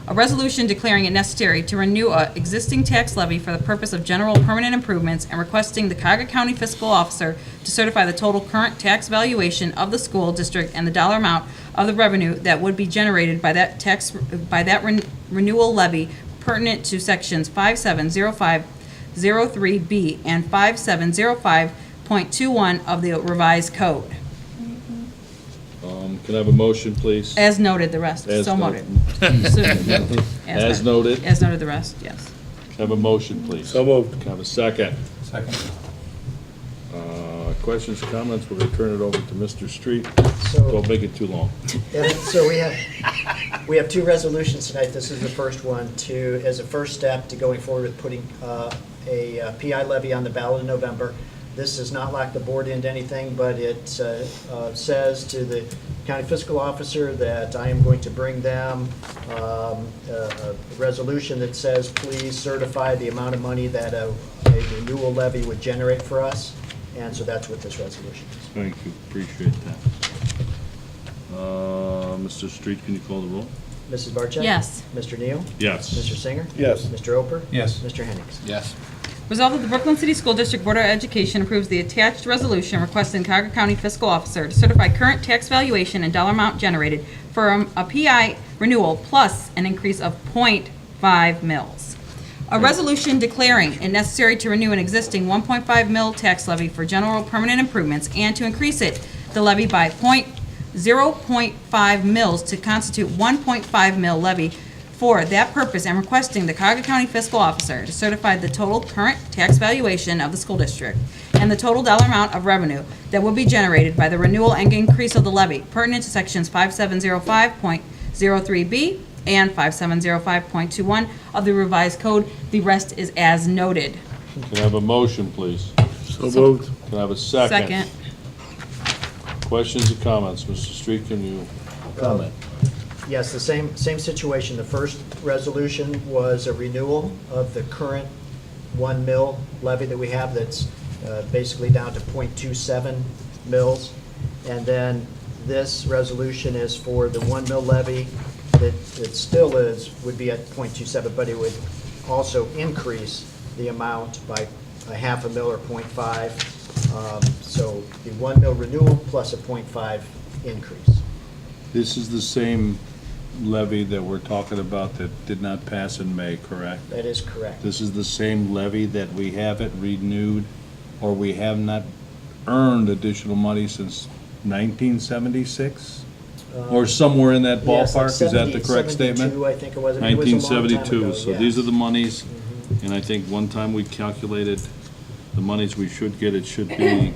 A resolution declaring it necessary to renew a existing tax levy for the purpose of general permanent improvements and requesting the Cuyahoga County Fiscal Officer to certify the total current tax valuation of the school district and the dollar amount of the revenue that would be generated by that renewal levy pertinent to sections 570503B and 5705.21 of the revised code. Can I have a motion, please? As noted, the rest, As so noted. noted. As noted. As noted, the rest, yes. Can I have a motion, please? So moved. Can I have a second? Second. Questions, comments? We're going to turn it over to Mr. Street. So- Don't make it too long. And so we have 2 resolutions tonight. This is the first one as a first step to going forward with putting a PI levy on the ballot in November. This does not lock the board into anything, but it says to the county fiscal officer that I am going to bring them a resolution that says, please certify the amount of money that a renewal levy would generate for us. And so that's what this resolution is. Thank you, appreciate that. Mr. Street, can you call the roll? Mrs. Barcheck? Yes. Mr. Neal? Yes. Mr. Singer? Yes. Mr. Oper? Yes. Mr. Hennings? Yes. Resolved that the Brooklyn City School District Board of Education approves the attached resolution requesting Cuyahoga County Fiscal Officer to certify current tax valuation and dollar amount generated for a PI renewal plus an increase of .5 mils. A resolution declaring it necessary to renew an existing 1.5 mil tax levy for general permanent improvements and to increase the levy by 0.5 mils to constitute 1.5 mil levy for that purpose and requesting the Cuyahoga County Fiscal Officer to certify the total current tax valuation of the school district and the total dollar amount of revenue that will be generated by the renewal and increase of the levy pertinent to sections 5705.03B and 5705.21 of the revised code. The rest is as noted. Can I have a motion, please? So moved. Can I have a second? Questions or comments? Mr. Street, can you comment? Yes, the same situation. The first resolution was a renewal of the current 1 mil levy that we have that's basically down to .27 mils. And then this resolution is for the 1 mil levy that it still would be at .27, but it would also increase the amount by a half a mil or .5. So the 1 mil renewal plus a .5 increase. This is the same levy that we're talking about that did not pass in May, correct? That is correct. This is the same levy that we haven't renewed, or we have not earned additional money since 1976? Or somewhere in that Yes, like ballpark, is that the correct 72, statement? I think it was. It was a long time 1972, ago, so yes. these are the monies, and I think one time we calculated the monies we should get, it should be,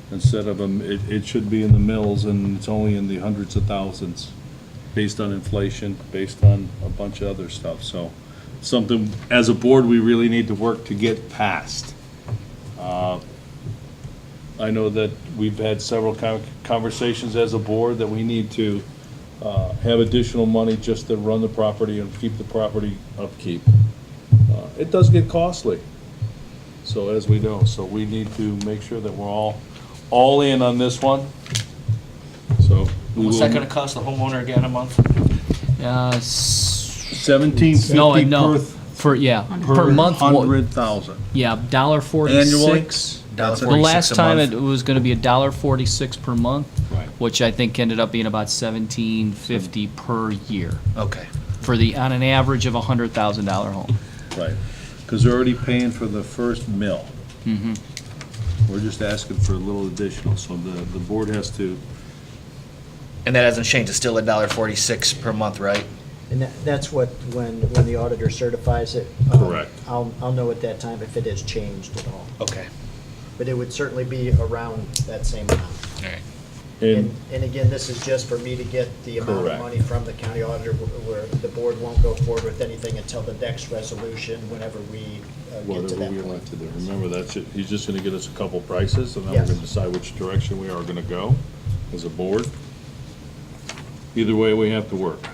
instead of, it should be in the mills, and it's only in the hundreds of thousands, based on inflation, based on a bunch of other stuff, so something, as a board, we really need to work to get past. I know that we've had several conversations as a board that we need to have additional money just to run the property and keep the property upkeep. It does get costly, so as we know, so we need to make sure that we're all in on this one. So we What's that will, gonna cost the homeowner again a month? $17.50 No, per month. per 100,000. Yeah, $1.46. The last time it was gonna be $1.46 per month. Right. Which I think ended up being about $17.50 per year Okay. on an average of a $100,000 home. Right, because they're already paying for the first mill. Mm-hmm. We're just asking for a little additional, so the board has to, And that hasn't changed, it's still $1.46 per month, right? And that's what, when the auditor certifies it. Correct. I'll know at that time if it has changed at all. Okay. But it would certainly be around that same amount. All right. And again, this is just for me to get the amount of Correct. money from the county auditor, where the board won't go forward with anything until the next resolution, whenever we get to whatever that we point. want to do. Remember, that's it, he's just gonna get us a couple prices, and then Yes. we're gonna decide which direction we are gonna go as a board. Either way, we have to work.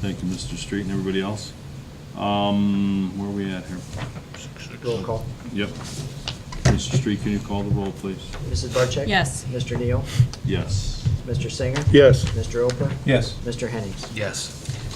Thank you, Mr. Street, and everybody else. Where are we at here? Roll call. Yep. Mr. Street, can you call the roll, please? Mrs. Barcheck? Yes. Mr. Neal? Yes. Mr. Singer? Yes. Mr. Oper? Yes. Mr. Hennings? Yes.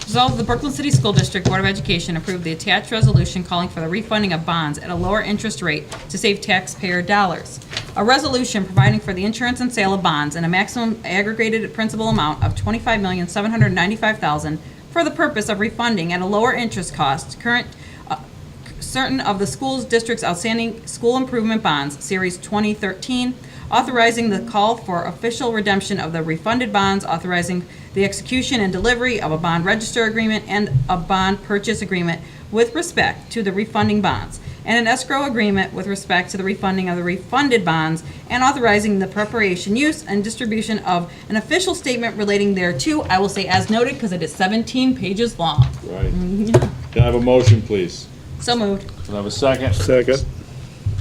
Resolved, the Brooklyn City School District Board of Education approved the attached resolution calling for the refunding of bonds at a lower interest rate to save taxpayer dollars. A resolution providing for the insurance and sale of bonds in a maximum aggregated principal amount of $25,795,000 for the purpose of refunding at a lower interest cost certain of the school district's outstanding school improvement bonds, Series 2013, authorizing the call for official redemption of the refunded bonds, authorizing the execution and delivery of a bond register agreement and a bond purchase agreement with respect to the refunding bonds, and an escrow agreement with respect to the refunding of the refunded bonds, and authorizing the preparation, use, and distribution of an official statement relating thereto. I will say as noted, because it is 17 pages long. Right. Can I have a motion, please? So moved. Can I have a second? Second.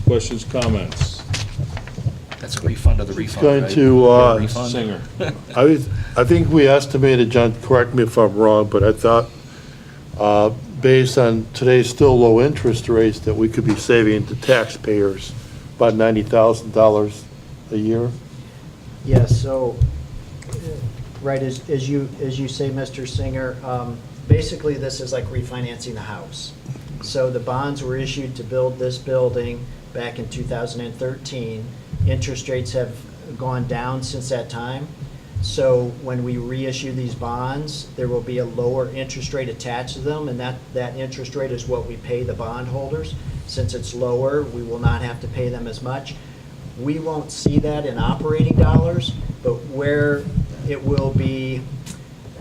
Questions, comments? That's a refund of the refund, Going right? to, Refund? Singer. I think we estimated, John, correct me if I'm wrong, but I thought, based on today's still low interest rates, that we could be saving the taxpayers about $90,000 a year. Yes, so, right, as you say, Mr. Singer, basically this is like refinancing the house. So the bonds were issued to build this building back in 2013. Interest rates have gone down since that time. So when we reissue these bonds, there will be a lower interest rate attached to them, and that interest rate is what we pay the bondholders. Since it's lower, we will not have to pay them as much. We won't see that in operating dollars, but where it will be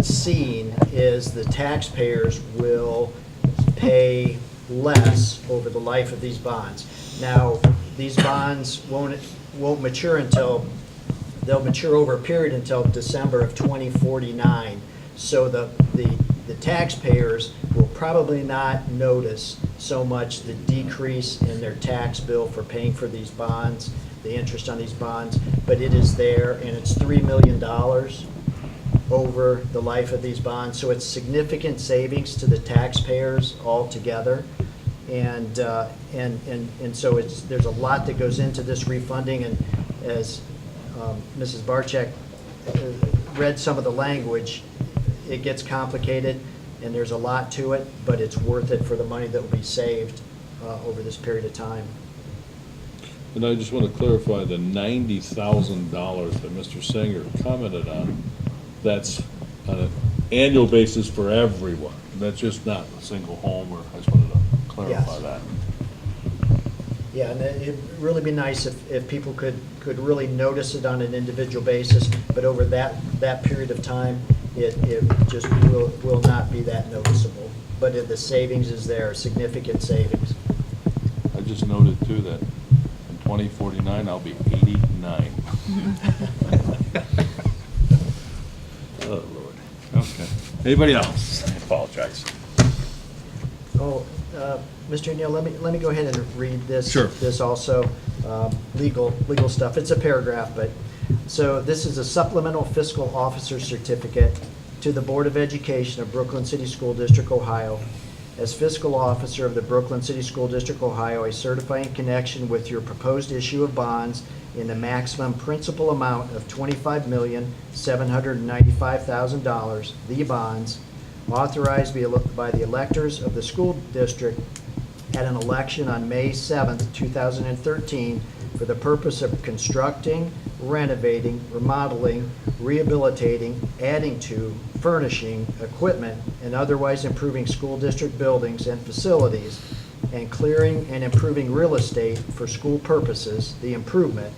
seen is the taxpayers will pay less over the life of these bonds. Now, these bonds won't mature until, they'll mature over a period until December of 2049. So the taxpayers will probably not notice so much the decrease in their tax bill for paying for these bonds, the interest on these bonds, but it is there, and it's $3 million over the life of these bonds. So it's significant savings to the taxpayers altogether. And so there's a lot that goes into this refunding, and as Mrs. Barczyk read some of the language, it gets complicated, and there's a lot to it, but it's worth it for the money that will be saved over this period of time. And I just want to clarify the $90,000 that Mr. Singer commented on, that's on an annual basis for everyone. That's just not a single home, or I just wanted to clarify Yes. that. Yeah, and it'd really be nice if people could really notice it on an individual basis, but over that period of time, it just will not be that noticeable. But the savings is there, significant savings. I just noted too that in 2049, I'll be 89. Oh, Lord. Okay. Anybody else? I apologize. Oh, Mr. Neal, let me go ahead and read this. Sure. This also, legal stuff. It's a paragraph, but, so this is a supplemental fiscal officer certificate to the Board of Education of Brooklyn City School District, Ohio. As fiscal officer of the Brooklyn City School District, Ohio, I certify in connection with your proposed issue of bonds in the maximum principal amount of $25,795,000, the bonds, authorized by the electors of the school district at an election on May 7th, 2013, for the purpose of constructing, renovating, remodeling, rehabilitating, adding to, furnishing, equipment, and otherwise improving school district buildings and facilities, and clearing and improving real estate for school purposes, the improvement,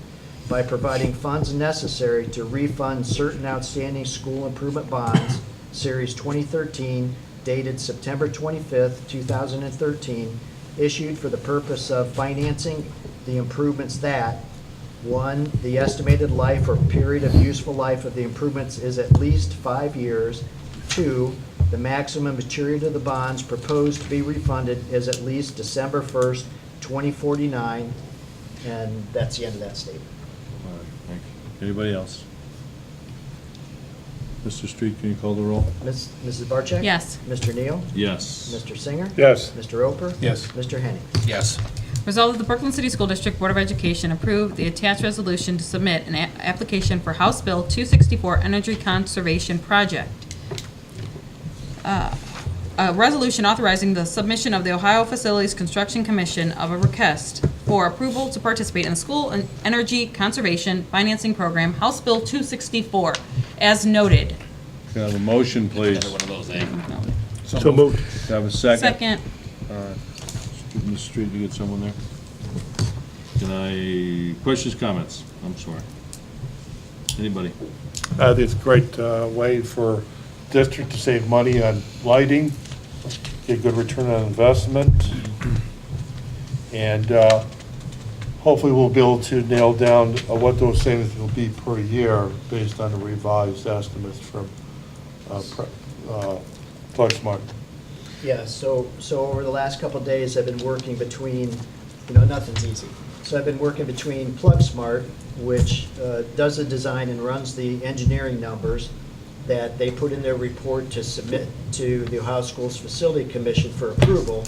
by providing funds necessary to refund certain outstanding school improvement bonds, Series 2013, dated September 25th, 2013, issued for the purpose of financing the improvements that, 1, the estimated life or period of useful life of the improvements is at least 5 years. 2, the maximum maturity of the bonds proposed to be refunded is at least December 1st, 2049, and that's the end of that statement. All right, thank you. Anybody else? Mr. Street, can you call the roll? Mrs. Barczyk? Yes. Mr. Neal? Yes. Mr. Singer? Yes. Mr. Roper? Yes. Mr. Henning? Yes. Resolved that the Brooklyn City School District Board of Education approve the attached resolution to submit an application for House Bill 264 Energy Conservation Project. A resolution authorizing the submission of the Ohio Facilities Construction Commission of a request for approval to participate in the School Energy Conservation Financing Program, House Bill 264, as noted. Can I have a motion, please? Another one of those, eh? So moved. Can I have a second? Second. All right. Mr. Street, you get someone there? Can I, questions, comments? I'm sorry. Anybody? I think it's a great way for district to save money on lighting, get good return on investment, and hopefully we'll be able to nail down what those savings will be per year based on the revised estimates from FlexSmart. Yeah, so over the last couple of days, I've been working between, nothing's easy. So I've been working between PlugSmart, which does the design and runs the engineering numbers that they put in their report to submit to the Ohio Schools Facility Commission for approval,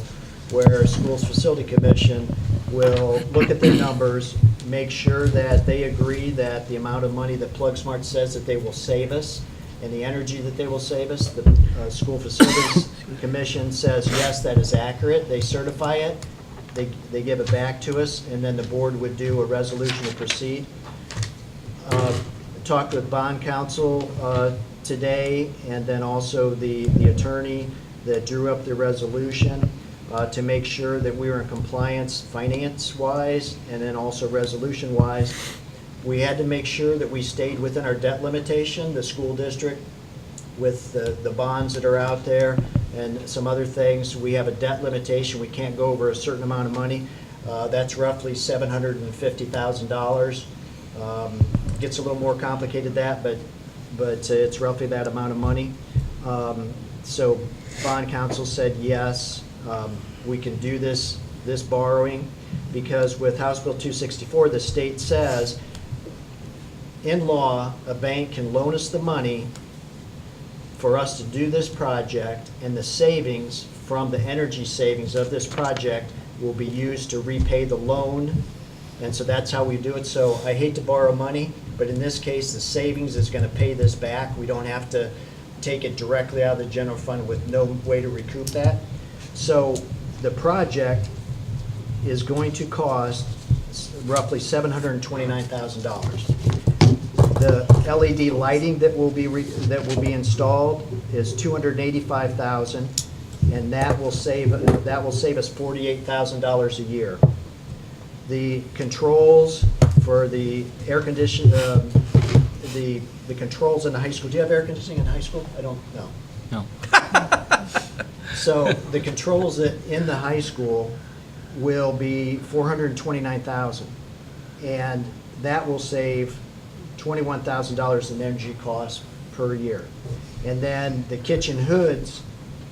where Schools Facility Commission will look at their numbers, make sure that they agree that the amount of money that PlugSmart says that they will save us and the energy that they will save us, the School Facilities Commission says, yes, that is accurate. They certify it, they give it back to us, and then the board would do a resolution to proceed. Talked with bond counsel today, and then also the attorney that drew up the resolution to make sure that we were in compliance finance-wise and then also resolution-wise. We had to make sure that we stayed within our debt limitation, the school district, with the bonds that are out there and some other things. We have a debt limitation. We can't go over a certain amount of money. That's roughly $750,000. Gets a little more complicated that, but it's roughly that amount of money. So bond counsel said, yes, we can do this borrowing, because with House Bill 264, the state says, in law, a bank can loan us the money for us to do this project, and the savings from the energy savings of this project will be used to repay the loan. And so that's how we do it. So I hate to borrow money, but in this case, the savings is going to pay this back. We don't have to take it directly out of the general fund with no way to recoup that. So the project is going to cost roughly $729,000. The LED lighting that will be installed is $285,000, and that will save us $48,000 a year. The controls for the air condition, the controls in the high school. Do you have air conditioning in high school? I don't know. No. So the controls in the high school will be $429,000, and that will save $21,000 in energy costs per year. And then the kitchen hoods,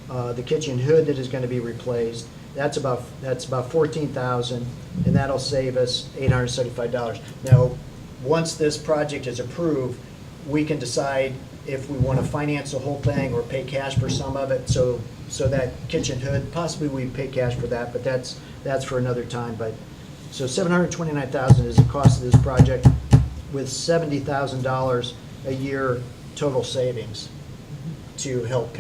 the kitchen hood that is going to be replaced, that's about $14,000, and that'll save us $875. Now, once this project is approved, we can decide if we want to finance the whole thing or pay cash for some of it. So that kitchen hood, possibly we pay cash for that, but that's for another time. But so $729,000 is the cost of this project, with $70,000 a year total savings to help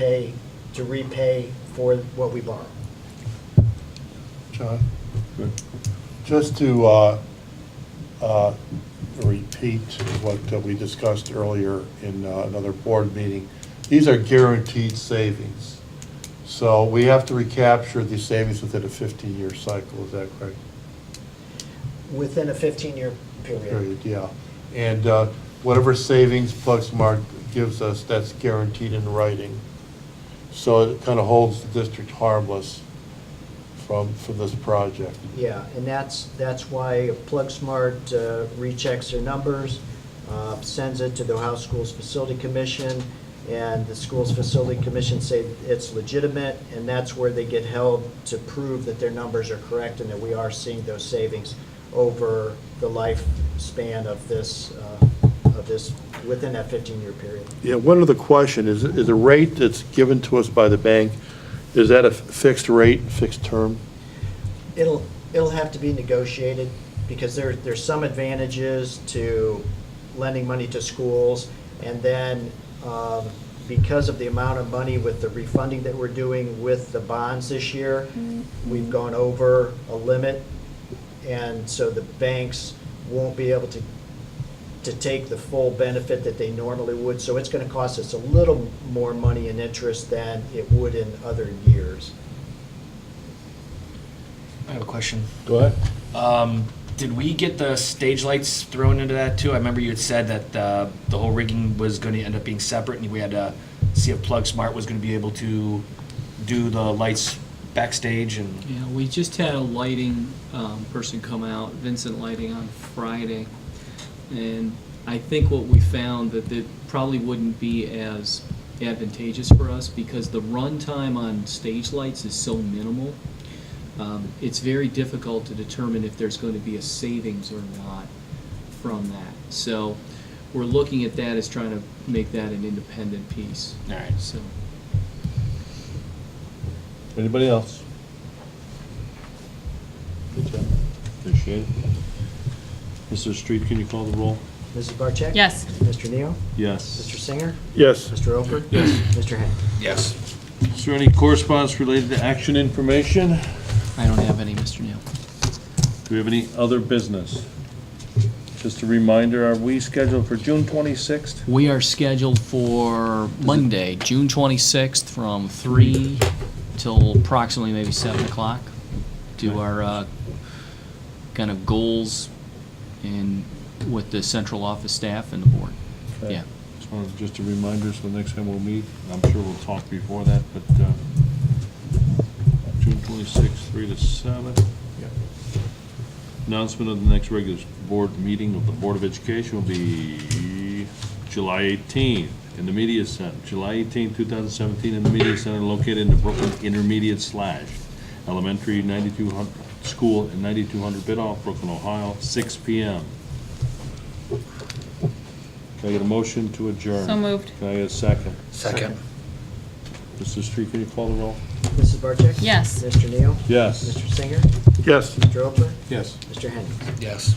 repay for what we borrow. John? Good. Just to repeat what we discussed earlier in another board meeting, these are guaranteed savings. So we have to recapture these savings within a 15-year cycle, is that correct? Within a 15-year period. Yeah. And whatever savings Plugsmart gives us, that's guaranteed in writing. So it kind of holds the district harmless from this project. Yeah, and that's why Plugsmart rechecks their numbers, sends it to the Ohio Schools Facility Commission, and the Schools Facility Commission say it's legitimate, and that's where they get held to prove that their numbers are correct and that we are seeing those savings over the lifespan of this within that 15-year period. Yeah, one other question, is the rate that's given to us by the bank, is that a fixed rate, fixed term? It'll have to be negotiated, because there's some advantages to lending money to schools, and then because of the amount of money with the refunding that we're doing with the bonds this year, we've gone over a limit, and so the banks won't be able to take the full benefit that they normally would. So it's going to cost us a little more money in interest than it would in other years. I have a question. Go ahead. Did we get the stage lights thrown into that too? I remember you had said that the whole rigging was going to end up being separate, and we had to see if Plugsmart was going to be able to do the lights backstage. And Yeah, we just had a lighting person come out, Vincent Lighting, on Friday. And I think what we found that it probably wouldn't be as advantageous for us, because the run time on stage lights is so minimal. It's very difficult to determine if there's going to be a savings or not from that. So we're looking at that as trying to make that an independent piece. all right. So. Anybody else? Good job. Appreciate it. Mr. Street, can you call the roll? Mrs. Barcheck? Yes. Mr. Neal? Yes. Mr. Singer? Yes. Mr. Oker? Yes. Mr. Henn? Yes. Is there any correspondence related to action information? I don't have any, Mr. Neal. Do we have any other business? Just a reminder, are we scheduled for June 26th? We are scheduled for Monday, June 26th, from 3 till approximately maybe 7 o'clock. Do our kind of goals and with the central office staff and the board. Okay. Yeah. Just a reminder, so next time we'll meet, I'm sure we'll talk before that, but June 26th, 3 to 7. Announcement of the next regular board meeting of the Board of Education will be July 18th in the Media Center, July 18, 2017, in the Media Center located in the Brooklyn Intermediate / Elementary 9200 School at 9200 Bidoff, Brooklyn, Ohio, 6 p.m. Can I get a motion to adjourn? So moved. Can I get a second? Second. Mr. Street, can you call the roll? Mrs. Barcheck? Yes. Mr. Neal? Yes. Mr. Singer? Yes. Mr. Oper? Yes. Mr. Henning? Yes.